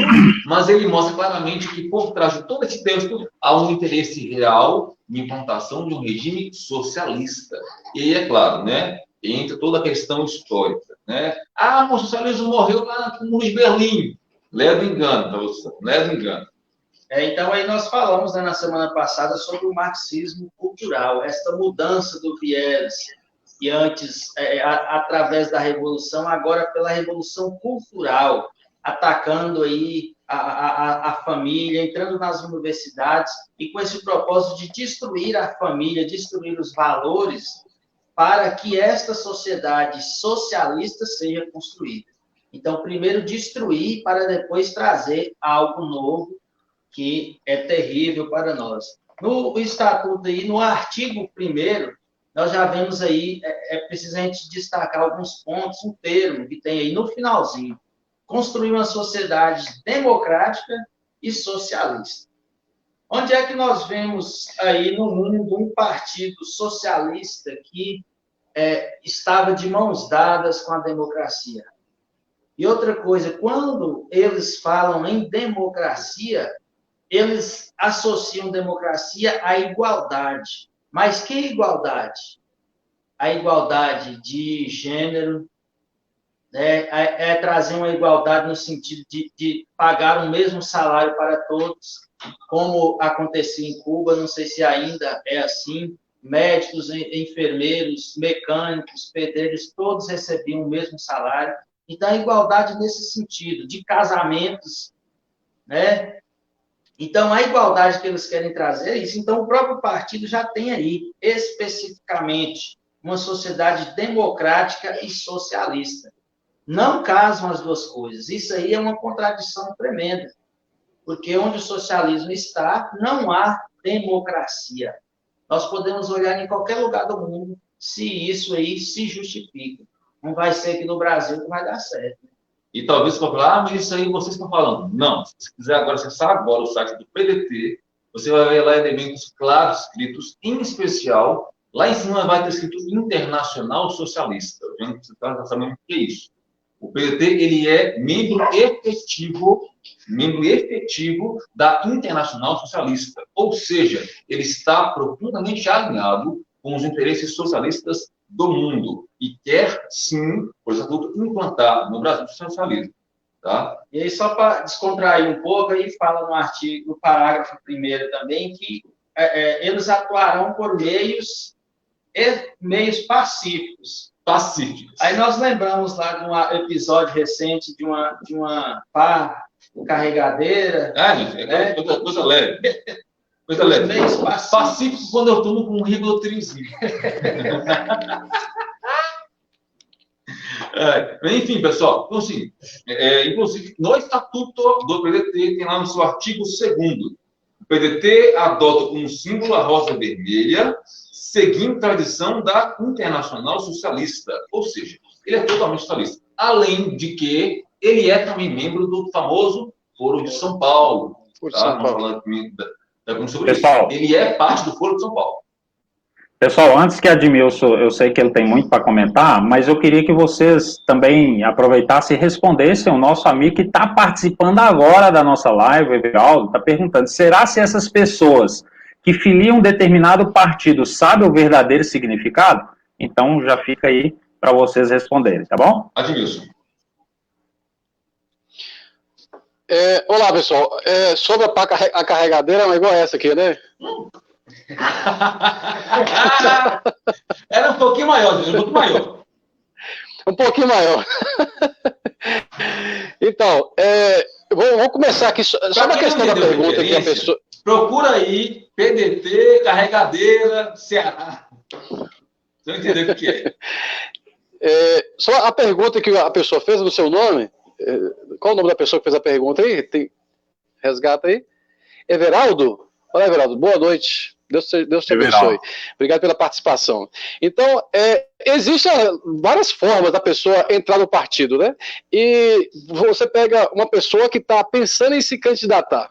mas ele mostra claramente que por trás de todo esse texto há um interesse real de implantação de um regime socialista. E aí, é claro, né? Entra toda a questão histórica, né? O socialismo morreu lá no Muro de Berlim. Leva engano, para você. Leva engano. Então, aí nós falamos, né, na semana passada sobre o marxismo cultural, esta mudança do viés, que antes, através da revolução, agora pela revolução cultural, atacando aí a família, entrando nas universidades, e com esse propósito de destruir a família, destruir os valores, para que esta sociedade socialista seja construída. Então, primeiro destruir, para depois trazer algo novo, que é terrível para nós. No Estatuto, aí, no artigo 1º, nós já vemos aí, é preciso a gente destacar alguns pontos, um termo que tem aí no finalzinho. Construir uma sociedade democrática e socialista. Onde é que nós vemos aí no mundo um partido socialista que estava de mãos dadas com a democracia? E outra coisa, quando eles falam em democracia, eles associam democracia à igualdade. Mas que igualdade? A igualdade de gênero, né? Trazer uma igualdade no sentido de pagar o mesmo salário para todos, como acontecia em Cuba, não sei se ainda é assim. Médicos, enfermeiros, mecânicos, pedreiros, todos recebiam o mesmo salário. Então, a igualdade nesse sentido, de casamentos, né? Então, a igualdade que eles querem trazer é isso. Então, o próprio partido já tem aí, especificamente, uma sociedade democrática e socialista. Não casam as duas coisas. Isso aí é uma contradição tremenda. Porque onde o socialismo está, não há democracia. Nós podemos olhar em qualquer lugar do mundo se isso aí se justifica. Não vai ser aqui no Brasil que vai dar certo. E talvez você vai falar, mas isso aí vocês estão falando. Não, se você quiser agora acessar agora o site do PDT, você vai ver lá elementos claros escritos, em especial, lá em cima vai ter escrito Internacional Socialista. Você está sabendo o que é isso. O PDT ele é membro efetivo da Internacional Socialista, ou seja, ele está profundamente alinhado com os interesses socialistas do mundo e quer, sim, por exemplo, implantar no Brasil o socialismo. Tá? E aí, só para descontrair um pouco, aí fala no artigo, no parágrafo 1º também, que eles atuarão por meios pacíficos. Aí nós lembramos lá de um episódio recente de uma pá carregadeira. Gente, coisa leve. Coisa leve. Meios Pacífico quando eu tomo com um ribotrilzinho. Enfim, pessoal, então, assim, inclusive, no Estatuto do PDT, tem lá no seu artigo 2º, o PDT adota como símbolo a rosa vermelha, seguindo a tradição da Internacional Socialista, ou seja, ele é totalmente socialista. Além de que ele é também membro do famoso Foro de São Paulo. Tá? Pessoal, ele é parte do Foro de São Paulo. Pessoal, antes que Admilson, eu sei que ele tem muito para comentar, mas eu queria que vocês também aproveitassem e respondessem o nosso amigo que está participando agora da nossa live, o Everaldo, está perguntando, será se essas pessoas que filiam um determinado partido sabem o verdadeiro significado? Então já fica aí para vocês responderem, tá bom? Admilson. Olá, pessoal. Sobre a carregadeira, é igual essa aqui, né? Era um pouquinho maior, um pouquinho maior. Então, vou começar aqui sobre a questão da pergunta que a pessoa... Procura aí, PDT, carregadeira, Ceará. Você não entendeu o que é. Só a pergunta que a pessoa fez no seu nome, qual o nome da pessoa que fez a pergunta aí? Resgata aí. Everaldo? Olá, Everaldo, boa noite. Deus te abençoe. Obrigado pela participação. Então, existem várias formas da pessoa entrar no partido, né? E você pega uma pessoa que está pensando em se candidatar.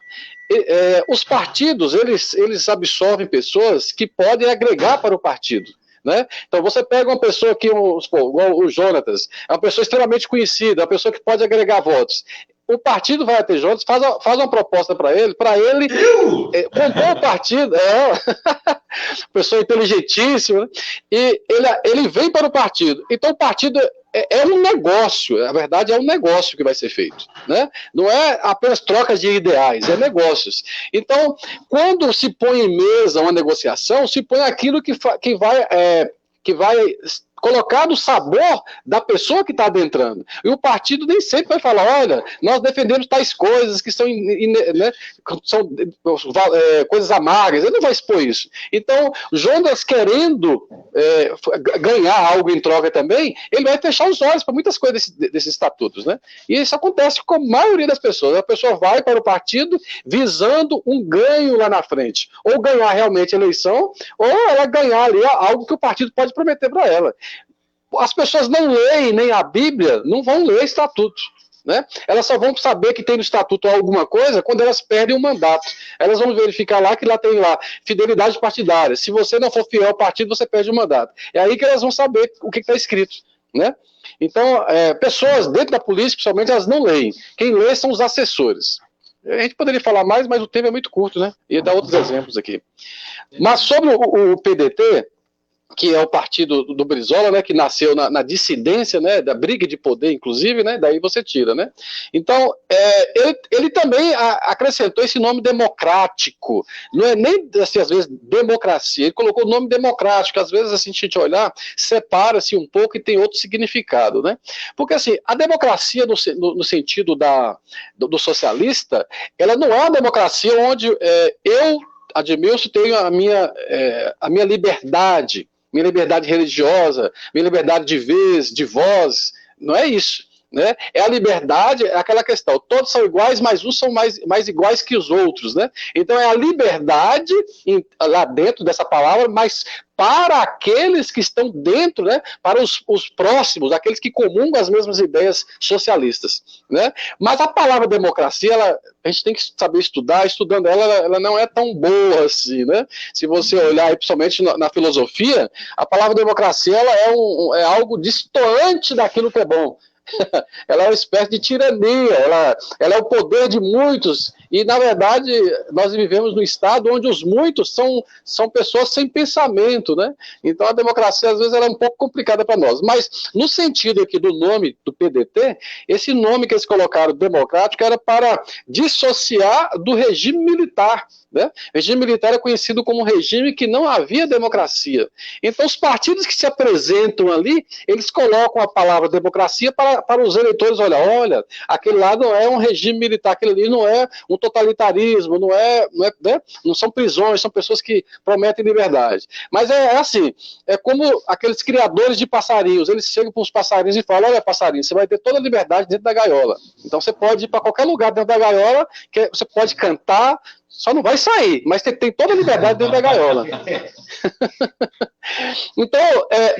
Os partidos, eles absorvem pessoas que podem agregar para o partido. Né? Então você pega uma pessoa que, igual o Jonatas, é uma pessoa extremamente conhecida, uma pessoa que pode agregar votos. O partido vai até Jonatas, faz uma proposta para ele compor o partido, pessoa inteligentíssima, né? E ele vem para o partido. Então o partido é um negócio, na verdade é um negócio que vai ser feito, né? Não é apenas trocas de ideais, é negócios. Então, quando se põe em mesa uma negociação, se põe aquilo que vai colocar no sabor da pessoa que está adentrando. E o partido nem sempre vai falar, olha, nós defendemos tais coisas que são coisas amargas, ele não vai expor isso. Então, Jonas querendo ganhar algo em troca também, ele vai fechar os olhos para muitas coisas desses estatutos, né? E isso acontece com a maioria das pessoas. A pessoa vai para o partido visando um ganho lá na frente, ou ganhar realmente a eleição, ou ela ganhar ali algo que o partido pode prometer para ela. As pessoas não leem nem a Bíblia, não vão ler estatuto, né? Elas só vão saber que tem no estatuto alguma coisa quando elas perdem o mandato. Elas vão verificar lá que lá tem lá fidelidade partidária. Se você não for fiel ao partido, você perde o mandato. É aí que elas vão saber o que está escrito, né? Então, pessoas dentro da polícia, principalmente, elas não leem. Quem lê são os assessores. A gente poderia falar mais, mas o tempo é muito curto, né? E dar outros exemplos aqui. Mas sobre o PDT, que é o partido do Brizola, né, que nasceu na dissidência, né, da briga de poder, inclusive, né, daí você tira, né. Então, ele também acrescentou esse nome democrático, não é nem, assim, às vezes, democracia, ele colocou o nome democrático, às vezes, assim, a gente olhar, separa-se um pouco e tem outro significado, né, porque, assim, a democracia no sentido do socialista, ela não é uma democracia onde Admilson, tenho a minha liberdade religiosa, minha liberdade de vez, de voz, não é isso, né? É a liberdade, é aquela questão, todos são iguais, mas uns são mais iguais que os outros, né? Então é a liberdade lá dentro dessa palavra, mas para aqueles que estão dentro, né, para os próximos, aqueles que comungam as mesmas ideias socialistas, né? Mas a palavra democracia, a gente tem que saber estudar, estudando ela não é tão boa assim, né? Se você olhar aí, principalmente na filosofia, a palavra democracia ela é algo distoante daquilo que é bom. ela é uma espécie de tirania, ela é o poder de muitos, e, na verdade, nós vivemos num Estado onde os muitos são pessoas sem pensamento, né? Então, a democracia, às vezes, ela é um pouco complicada para nós. Mas, no sentido aqui do nome do PDT, esse nome que eles colocaram, democrático, era para dissociar do regime militar, né? O regime militar é conhecido como um regime que não havia democracia. Então, os partidos que se apresentam ali, eles colocam a palavra democracia para os eleitores, olha, aquele lá não é um regime militar, aquele ali não é um totalitarismo, não são prisões, são pessoas que prometem liberdade. Mas é assim, é como aqueles criadores de passarinhos, eles chegam para os passarinhos e falam, olha, passarinho, você vai ter toda a liberdade dentro da gaiola. Então, você pode ir para qualquer lugar dentro da gaiola, que você pode cantar, só não vai sair, mas tem toda a liberdade dentro da gaiola. Então,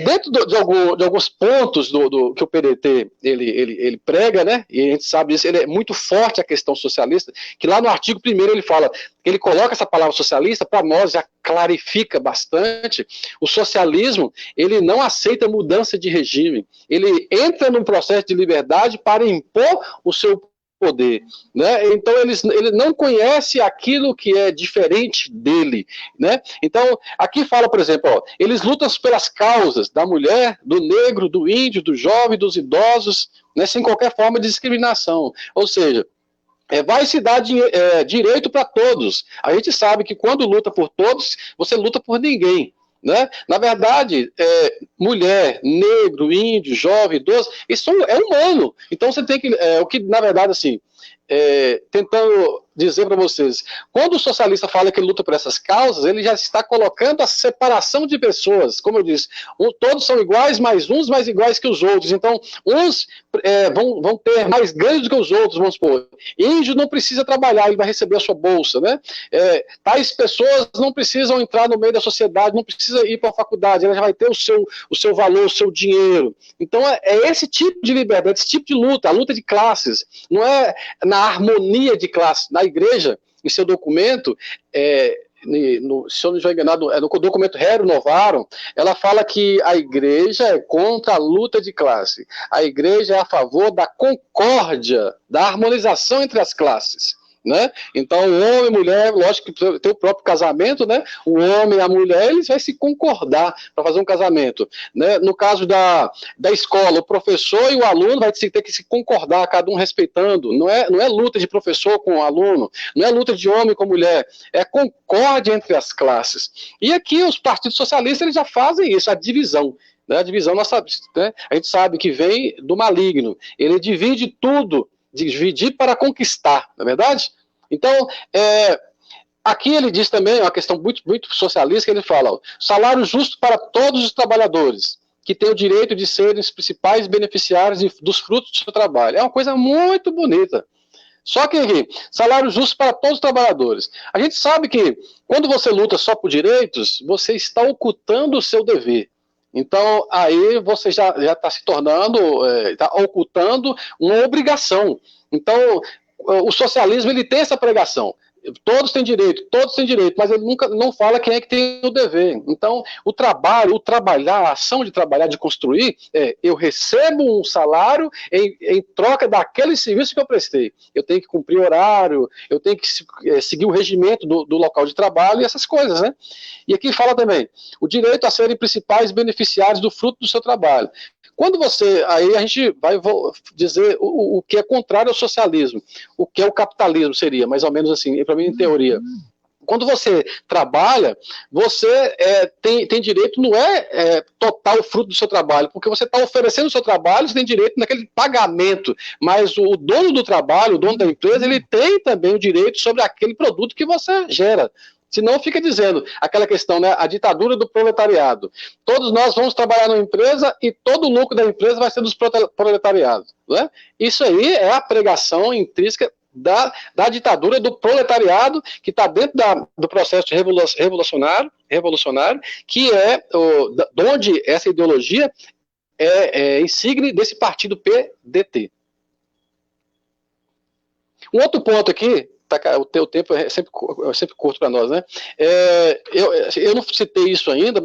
dentro de alguns pontos que o PDT ele prega, né, e a gente sabe disso, ele é muito forte a questão socialista, que lá no artigo 1º ele fala, ele coloca essa palavra socialista, para nós já clarifica bastante, o socialismo, ele não aceita mudança de regime, ele entra num processo de liberdade para impor o seu poder, né? Então ele não conhece aquilo que é diferente dele, né? Então aqui fala, por exemplo, eles lutam pelas causas da mulher, do negro, do índio, do jovem, dos idosos, né? Sem qualquer forma de discriminação, ou seja, vai se dar direito para todos. A gente sabe que quando luta por todos, você luta por ninguém. Né? Na verdade, mulher, negro, índio, jovem, idoso, isso é humano. Então você tem que, o que na verdade assim, tentando dizer para vocês, quando o socialista fala que ele luta por essas causas, ele já está colocando a separação de pessoas, como eu disse, todos são iguais, mas uns mais iguais que os outros, então uns vão ter mais ganhos do que os outros, vamos supor, índio não precisa trabalhar, ele vai receber a sua bolsa, né? Tais pessoas não precisam entrar no meio da sociedade, não precisa ir para a faculdade, ela já vai ter o seu valor, o seu dinheiro, então é esse tipo de liberdade, esse tipo de luta, a luta de classes, não é na harmonia de classes, na igreja, em seu documento, se eu não estou enganado, no documento Rerum Novarum, ela fala que a igreja é contra a luta de classe. A igreja é a favor da concórdia, da harmonização entre as classes. Né? Então, o homem e a mulher, lógico que tem o próprio casamento, né? O homem e a mulher, eles vão se concordar para fazer um casamento. Né? No caso da escola, o professor e o aluno vai ter que se concordar, cada um respeitando. Não é luta de professor com o aluno, não é luta de homem com mulher, é concórdia entre as classes. E aqui os partidos socialistas eles já fazem isso, a divisão. Né? A divisão, a gente sabe que vem do maligno, ele divide tudo, dividir para conquistar, não é verdade? Então, aqui ele diz também, uma questão muito, muito socialista, que ele fala, salário justo para todos os trabalhadores, que têm o direito de serem os principais beneficiários dos frutos do seu trabalho. É uma coisa muito bonita. Só que aqui, salário justo para todos os trabalhadores. A gente sabe que, quando você luta só por direitos, você está ocultando o seu dever. Então, aí você já está se tornando, está ocultando uma obrigação. Então, o socialismo ele tem essa pregação. Todos têm direito, mas ele nunca não fala quem é que tem o dever. Então, o trabalhar, a ação de trabalhar, de construir, eu recebo um salário em troca daquele serviço que eu prestei. Eu tenho que cumprir horário, eu tenho que seguir o regimento do local de trabalho e essas coisas, né? E aqui fala também, o direito a serem principais beneficiários do fruto do seu trabalho. Quando aí a gente vai dizer o que é contrário ao socialismo, o que é o capitalismo seria, mais ou menos assim, para mim em teoria. Quando você trabalha, você tem direito, não total fruto do seu trabalho, porque você está oferecendo o seu trabalho, você tem direito naquele pagamento, mas o dono do trabalho, o dono da empresa, ele tem também o direito sobre aquele produto que você gera. Senão fica dizendo aquela questão, né, a ditadura do proletariado. Todos nós vamos trabalhar numa empresa e todo o lucro da empresa vai ser dos proletariados. Né? Isso aí é a pregação intrínseca da ditadura do proletariado que está dentro do processo revolucionário, que é onde essa ideologia é insígne desse partido PDT. Um outro ponto aqui, o teu tempo é sempre curto para nós, né? Eu não citei isso ainda,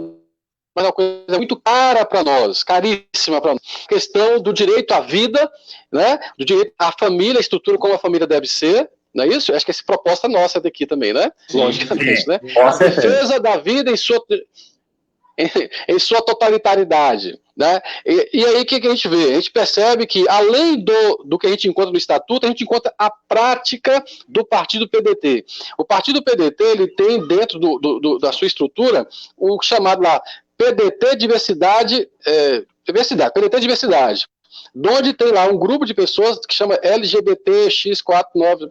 mas é uma coisa muito cara para nós, caríssima para nós. A questão do direito à vida, né? Do direito à família, a estrutura como a família deve ser, não é isso? Acho que essa proposta nossa daqui também, né? Logicamente, né? A defesa da vida em sua totalitaridade, né? E aí o que a gente vê? A gente percebe que, além do que a gente encontra no Estatuto, a gente encontra a prática do partido PDT. O partido PDT, ele tem dentro da sua estrutura o chamado lá PDT Diversidade, PDT Diversidade, onde tem lá um grupo de pessoas que chama LGBTX49,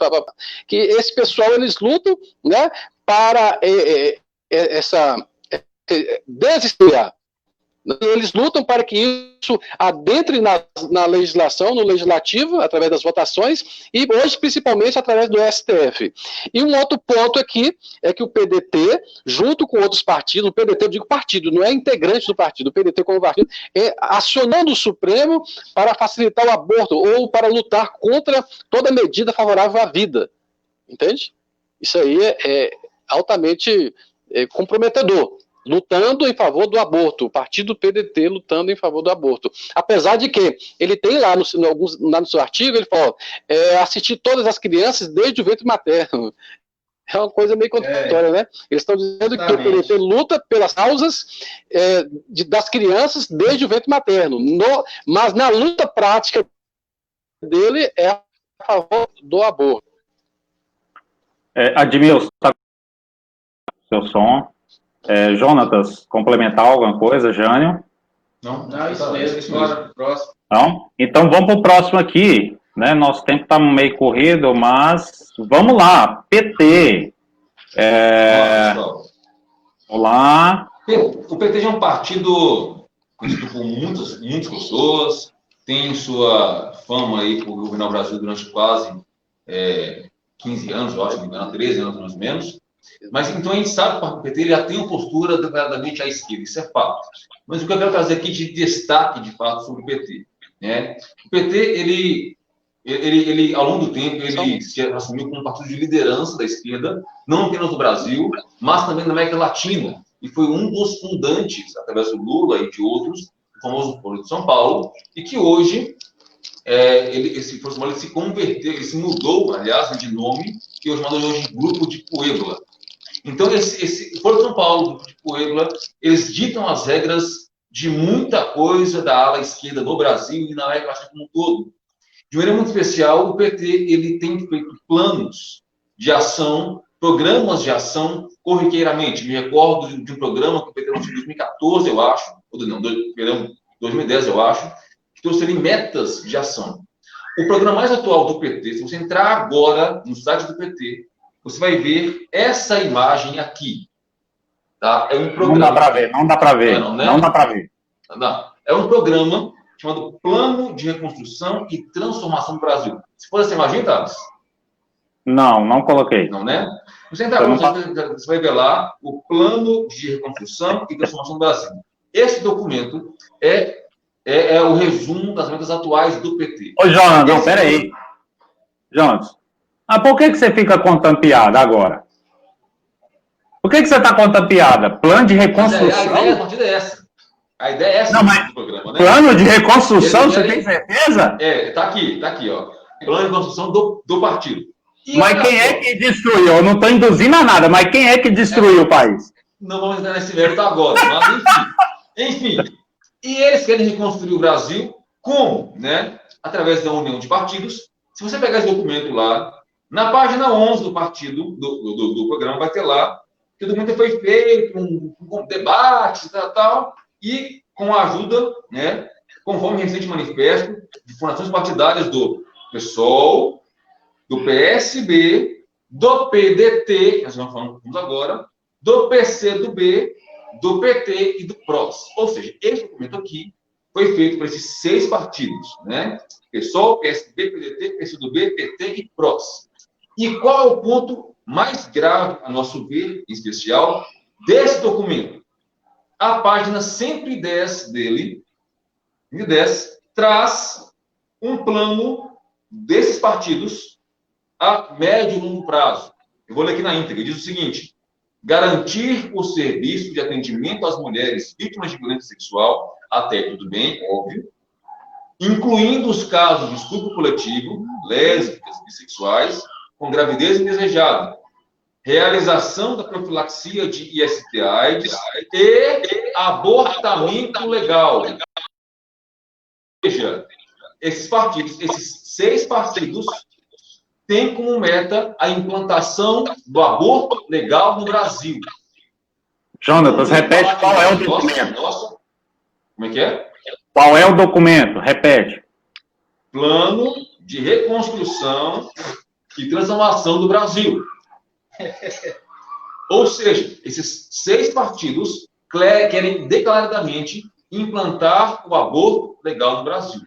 que esse pessoal, eles lutam, né, para essa desestrear. Eles lutam para que isso adentre na legislação, no legislativo, através das votações, e hoje, principalmente, através do STF. E um outro ponto aqui é que o PDT, junto com outros partidos, o PDT, eu digo partido, não é integrante do partido, o PDT como partido, acionando o Supremo para facilitar o aborto, ou para lutar contra toda medida favorável à vida. Entende? Isso aí é altamente comprometedor. Lutando em favor do aborto, o partido PDT lutando em favor do aborto. Apesar de que ele tem lá no seu artigo, ele fala, assistir todas as crianças desde o ventre materno. É uma coisa meio contraditória, né? Eles estão dizendo que o PDT luta pelas causas das crianças desde o ventre materno, mas na luta prática dele é a favor do aborto. Admilson, tá seu som. Jonatas, complementar alguma coisa? Jânio? Não, isso mesmo. Bora pro próximo. Não? Então vamos para o próximo aqui, né? Nosso tempo está meio corrido, mas vamos lá. PT. Vamos lá. O PT é um partido conhecido por muitas pessoas, tem sua fama aí por governar o Brasil durante quase 15 anos, eu acho, 13 anos mais ou menos. Mas então a gente sabe que o PT ele já tem uma postura declaradamente à esquerda, isso é fato. Mas o que eu quero trazer aqui de destaque, de fato, sobre o PT, né? O PT, ele ao longo do tempo, ele se assumiu como um partido de liderança da esquerda, não apenas no Brasil, mas também na América Latina. E foi um dos fundantes, através do Lula e de outros, do famoso Foro de São Paulo, e que hoje esse Foro de São Paulo se converteu, ele se mudou, aliás, de nome, que hoje chamado de Grupo de Puebla. Então, esse Foro de São Paulo, Grupo de Puebla, eles ditam as regras de muita coisa da ala esquerda no Brasil e na América Latina como um todo. De maneira muito especial, o PT ele tem feito planos de ação, programas de ação corriqueiramente. Me recordo de um programa que o PT lançou em 2014, eu acho, ou não, 2010, eu acho, que trouxe ali metas de ação. O programa mais atual do PT, se você entrar agora no site do PT, você vai ver essa imagem aqui. Tá? É um programa. Não dá para ver. Não dá para ver. Não. É um programa chamado Plano de Reconstrução e Transformação do Brasil. Você pôs essa imagem, Thales? Não coloquei. Não, né? Você entrar agora, você vai ver lá o Plano de Reconstrução e Transformação do Brasil. Esse documento é o resumo das metas atuais do PT. Ô, Jonas, não, peraí. Jonas, por que você fica contando piada agora? Por que você está contando piada? Plano de reconstrução? A ideia a partir dessa. A ideia é essa do programa, né? Plano de reconstrução, você tem certeza? Tá aqui, ó. Plano de reconstrução do partido. Mas quem é que destruiu? Eu não estou induzindo a nada, mas quem é que destruiu o país? Não vamos entrar nesse mérito agora, mas enfim. E eles querem reconstruir o Brasil como? Né? Através da união de partidos. Se você pegar esse documento lá, na página 11 do partido, do programa, vai ter lá que o documento foi feito, um debate, tal, e com a ajuda, né, conforme recente manifesto, de fundações partidárias do PSOL, do PSB, do PDT, que nós vamos agora, do PCdoB, do PT e do PROS. Ou seja, esse documento aqui foi feito por esses 6 partidos, né? PSOL, PSB, PDT, PCdoB, PT e PROS. E qual é o ponto mais grave, a nosso ver, em especial, desse documento? A página 110 dele, 110, traz um plano desses partidos a médio e longo prazo. Eu vou ler aqui na íntegra. Diz o seguinte: garantir o serviço de atendimento às mulheres vítimas de violência sexual, até tudo bem, óbvio, incluindo os casos de estupro coletivo, lésbicas, bissexuais, com gravidez indesejada, realização da profilaxia de IST/AIDS e abortamento legal. Ou seja, esses 6 partidos têm como meta a implantação do aborto legal no Brasil. Jonatas, repete qual é o documento. Como é que é? Qual é o documento? Repete. Plano de Reconstrução e Transformação do Brasil. Ou seja, esses 6 partidos querem declaradamente implantar o aborto legal no Brasil.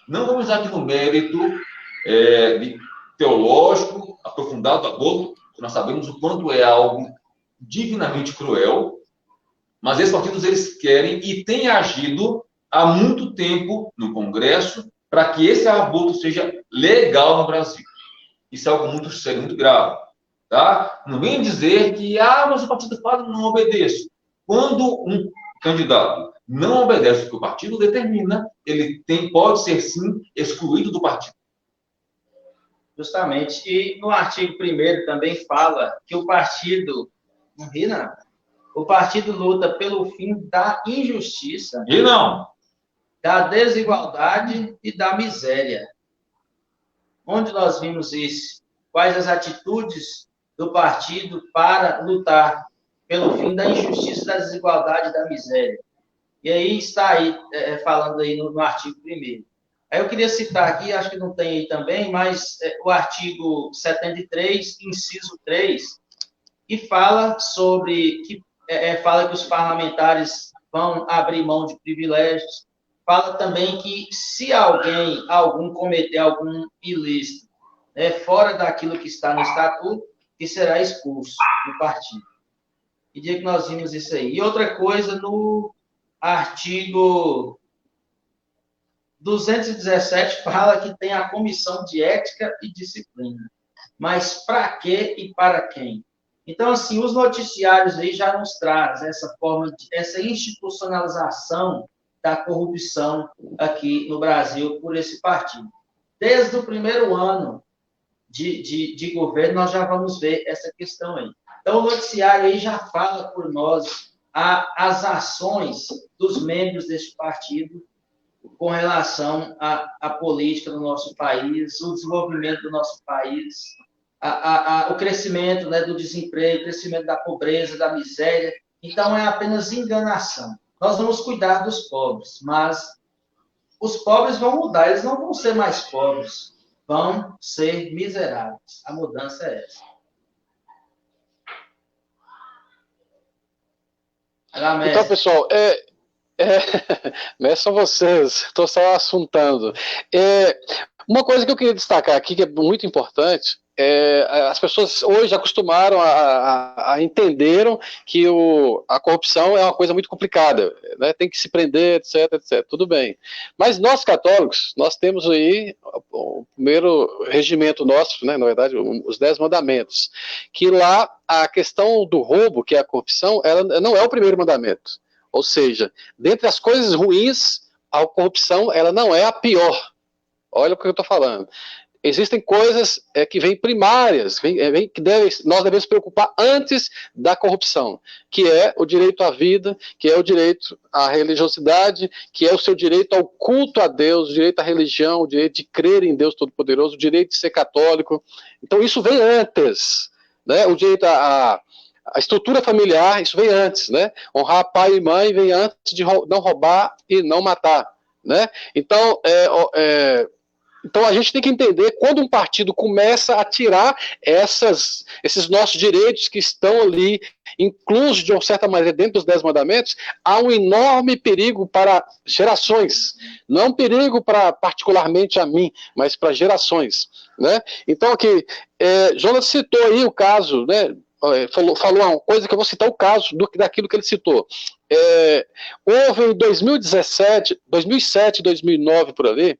Não vamos aqui no mérito teológico aprofundado do aborto, nós sabemos o quanto é algo divinamente cruel, mas esses partidos eles querem e têm agido há muito tempo no Congresso para que esse aborto seja legal no Brasil. Isso é algo muito sério, muito grave. Tá? Não vem dizer que, mas o partido fala e não obedece. Quando um candidato não obedece o que o partido determina, ele pode ser, sim, excluído do partido. Justamente. E no artigo 1º também fala que o partido, não ri não, o partido luta pelo fim da injustiça, E não. da desigualdade e da miséria. Onde nós vimos isso? Quais as atitudes do partido para lutar pelo fim da injustiça, da desigualdade e da miséria? E aí está aí, falando aí no artigo 1º. Aí eu queria citar aqui, acho que não tem aí também, mas o artigo 73, inciso 3, que fala sobre, fala que os parlamentares vão abrir mão de privilégios, fala também que se algum cometer algum ilícito, fora daquilo que está no estatuto, que será expulso do partido. Que dia que nós vimos isso aí? E outra coisa, no artigo 217 fala que tem a comissão de ética e disciplina. Mas para quê e para quem? Então, assim, os noticiários aí já nos trazem essa institucionalização da corrupção aqui no Brasil por esse partido. Desde o primeiro ano de governo, nós já vamos ver essa questão aí. Então, o noticiário aí já fala por nós as ações dos membros deste partido com relação à política do nosso país, o desenvolvimento do nosso país, o crescimento, né, do desemprego, o crescimento da pobreza, da miséria. Então, é apenas enganação. Nós vamos cuidar dos pobres, mas os pobres vão mudar, eles não vão ser mais pobres, vão ser miseráveis. A mudança é essa. Então, pessoal, são vocês, estou só assuntando. Uma coisa que eu queria destacar aqui, que é muito importante, as pessoas hoje acostumaram a entenderam que a corrupção é uma coisa muito complicada, né? Tem que se prender, etc, etc. Tudo bem. Mas nós católicos, nós temos aí o primeiro regimento nosso, né, na verdade, os 10 mandamentos, que lá a questão do roubo, que é a corrupção, ela não é o primeiro mandamento. Ou seja, dentre as coisas ruins, a corrupção ela não é a pior. Olha o que eu estou falando. Existem coisas que vêm primárias, que nós devemos preocupar antes da corrupção, que é o direito à vida, que é o direito à religiosidade, que é o seu direito ao culto a Deus, o direito à religião, o direito de crer em Deus Todo-Poderoso, o direito de ser católico. Então isso vem antes, né? O direito a estrutura familiar, isso vem antes, né? Honrar pai e mãe vem antes de não roubar e não matar, né? Então, então a gente tem que entender quando um partido começa a tirar esses nossos direitos que estão ali, inclusos de uma certa maneira dentro dos 10 mandamentos, há um enorme perigo para gerações. Não é um perigo particularmente a mim, mas para gerações, né? Então aqui, Jonas citou aí o caso, né? falou uma coisa que eu vou citar o caso daquilo que ele citou. Houve em 2017, 2009, por ali,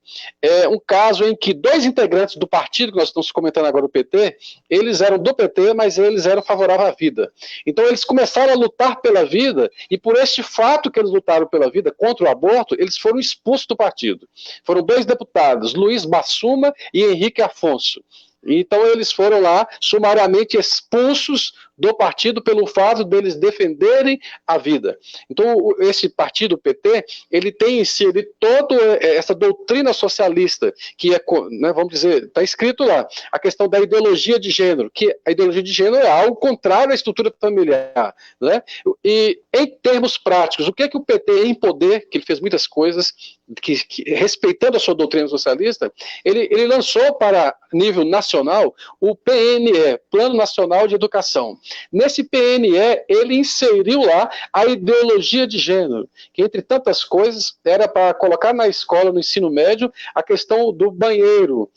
um caso em que 2 integrantes do partido, que nós estamos comentando agora, o PT, eles eram do PT, mas eles eram favoráveis à vida. Então eles começaram a lutar pela vida, e por este fato que eles lutaram pela vida contra o aborto, eles foram expulsos do partido. Foram 2 deputados, Luiz Bassuma e Henrique Afonso. Então eles foram lá sumariamente expulsos do partido pelo fato deles defenderem a vida. Então esse partido, o PT, ele tem em si toda essa doutrina socialista, que é, né, vamos dizer, está escrito lá, a questão da ideologia de gênero, que a ideologia de gênero é algo contrário à estrutura familiar, né? E em termos práticos, o que é que o PT em poder, que ele fez muitas coisas, que respeitando a sua doutrina socialista, ele lançou para nível nacional o PNE, Plano Nacional de Educação. Nesse PNE, ele inseriu lá a ideologia de gênero, que entre tantas coisas era para colocar na escola, no ensino médio, a questão do banheiro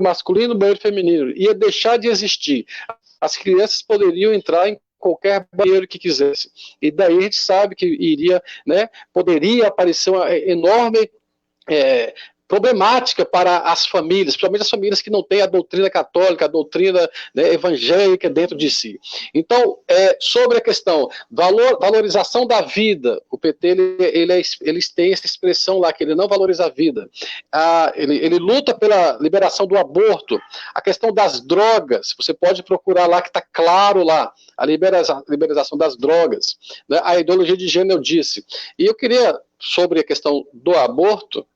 masculino, banheiro feminino, ia deixar de existir. As crianças poderiam entrar em qualquer banheiro que quisesse. E daí a gente sabe que iria, né, poderia aparecer uma enorme problemática para as famílias, principalmente as famílias que não têm a doutrina católica, a doutrina, né, evangélica dentro de si. Então, sobre a questão valorização da vida, o PT eles têm essa expressão lá, que ele não valoriza a vida. Ele luta pela liberação do aborto, a questão das drogas, você pode procurar lá que está claro lá, a liberação das drogas, né, a ideologia de gênero eu disse. E eu queria, sobre a questão do aborto,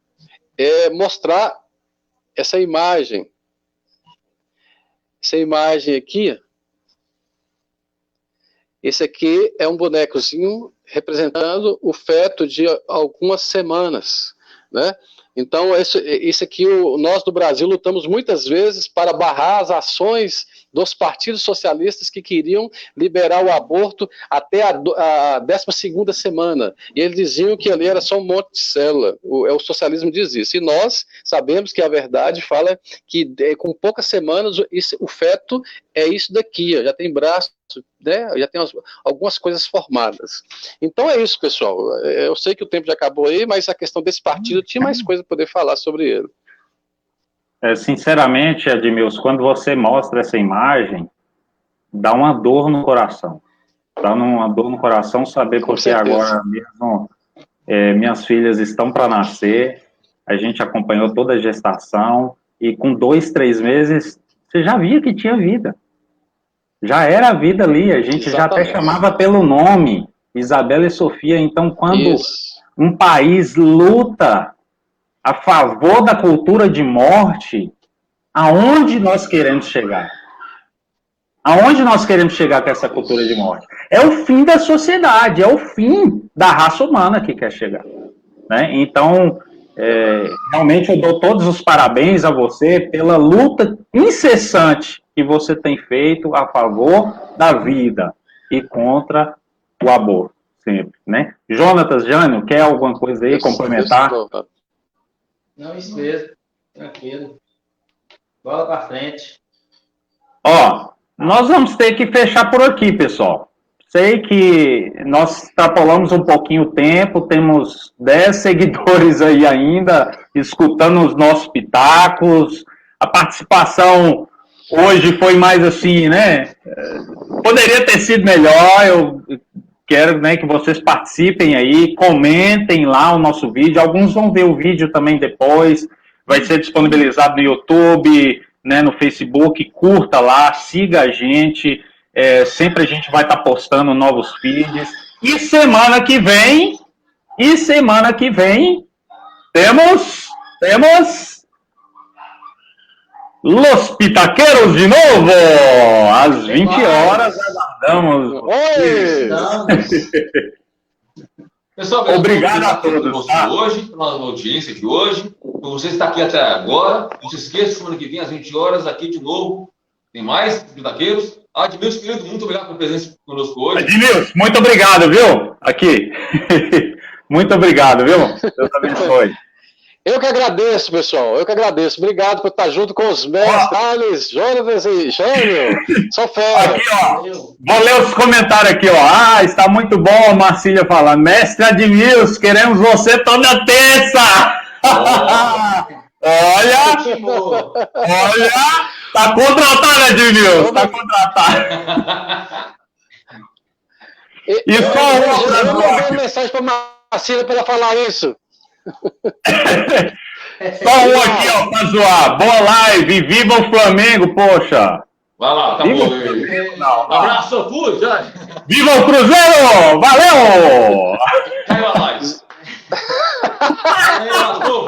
mostrar essa imagem. Essa imagem aqui. Esse aqui é um bonecozinho representando o feto de algumas semanas, né? Então, isso aqui, nós do Brasil lutamos muitas vezes para barrar as ações dos partidos socialistas que queriam liberar o aborto até a 12ª semana. E eles diziam que ali era só um monte de célula. O socialismo diz isso. E nós sabemos que a verdade fala que com poucas semanas o feto é isso daqui, já tem braço, né? Já tem algumas coisas formadas. Então é isso, pessoal. Eu sei que o tempo já acabou aí, mas a questão desse partido tinha mais coisa para poder falar sobre ele. Sinceramente, Edmilson, quando você mostra essa imagem, dá uma dor no coração. Dá uma dor no coração saber porque agora mesmo minhas filhas estão para nascer, a gente acompanhou toda a gestação, e com 2, 3 meses, você já via que tinha vida. Já era a vida ali, a gente já até chamava pelo nome, Isabela e Sofia. Então, quando um país luta a favor da cultura de morte, aonde nós queremos chegar? Aonde nós queremos chegar com essa cultura de morte? É o fim da sociedade, é o fim da raça humana que quer chegar, né? Então, realmente eu dou todos os parabéns a você pela luta incessante que você tem feito a favor da vida e contra o aborto, sempre, né? Jonatas, Jânio, quer alguma coisa aí, complementar? Não, isso mesmo, tranquilo. Bola para frente. Nós vamos ter que fechar por aqui, pessoal. Sei que nós extrapolamos um pouquinho o tempo, temos 10 seguidores aí ainda, escutando os nossos pitacos. A participação hoje foi mais assim, né? Poderia ter sido melhor. Eu quero, né, que vocês participem aí, comentem lá o nosso vídeo. Alguns vão ver o vídeo também depois. Vai ser disponibilizado no YouTube, né, no Facebook. Curta lá, siga a gente. Sempre a gente vai estar postando novos feeds. E semana que vem temos Los Pitaqueros de novo, às 20 horas, aguardamos. Pessoal, obrigado a todos hoje, pela nossa audiência de hoje. Por você estar aqui até agora, não se esqueça, semana que vem, às 20 horas, aqui de novo, tem mais Pitaqueiros. Admilson, querido, muito obrigado pela presença conosco hoje. Admilson, muito obrigado, viu? Aqui. Muito obrigado, viu? Deus abençoe. Eu que agradeço, pessoal. Eu que agradeço. Obrigado por estar junto com os mestres, Thales, Jonas e Jânio. Sou fera. Aqui, ó. Vou ler os comentários aqui, ó. Ah, está muito bom, a Marcília falando. Mestre Admilson, queremos você toda terça. Olha, tá contratado, Admilson, tá contratado. E só eu mandei uma mensagem para Marcília para ela falar isso. Só um aqui, ó, pra zoar. Boa live, viva o Flamengo, poxa. Vai lá, acabou. Abraço, fui, já. Viva o Cruzeiro! Valeu! Caiu a live. Valeu,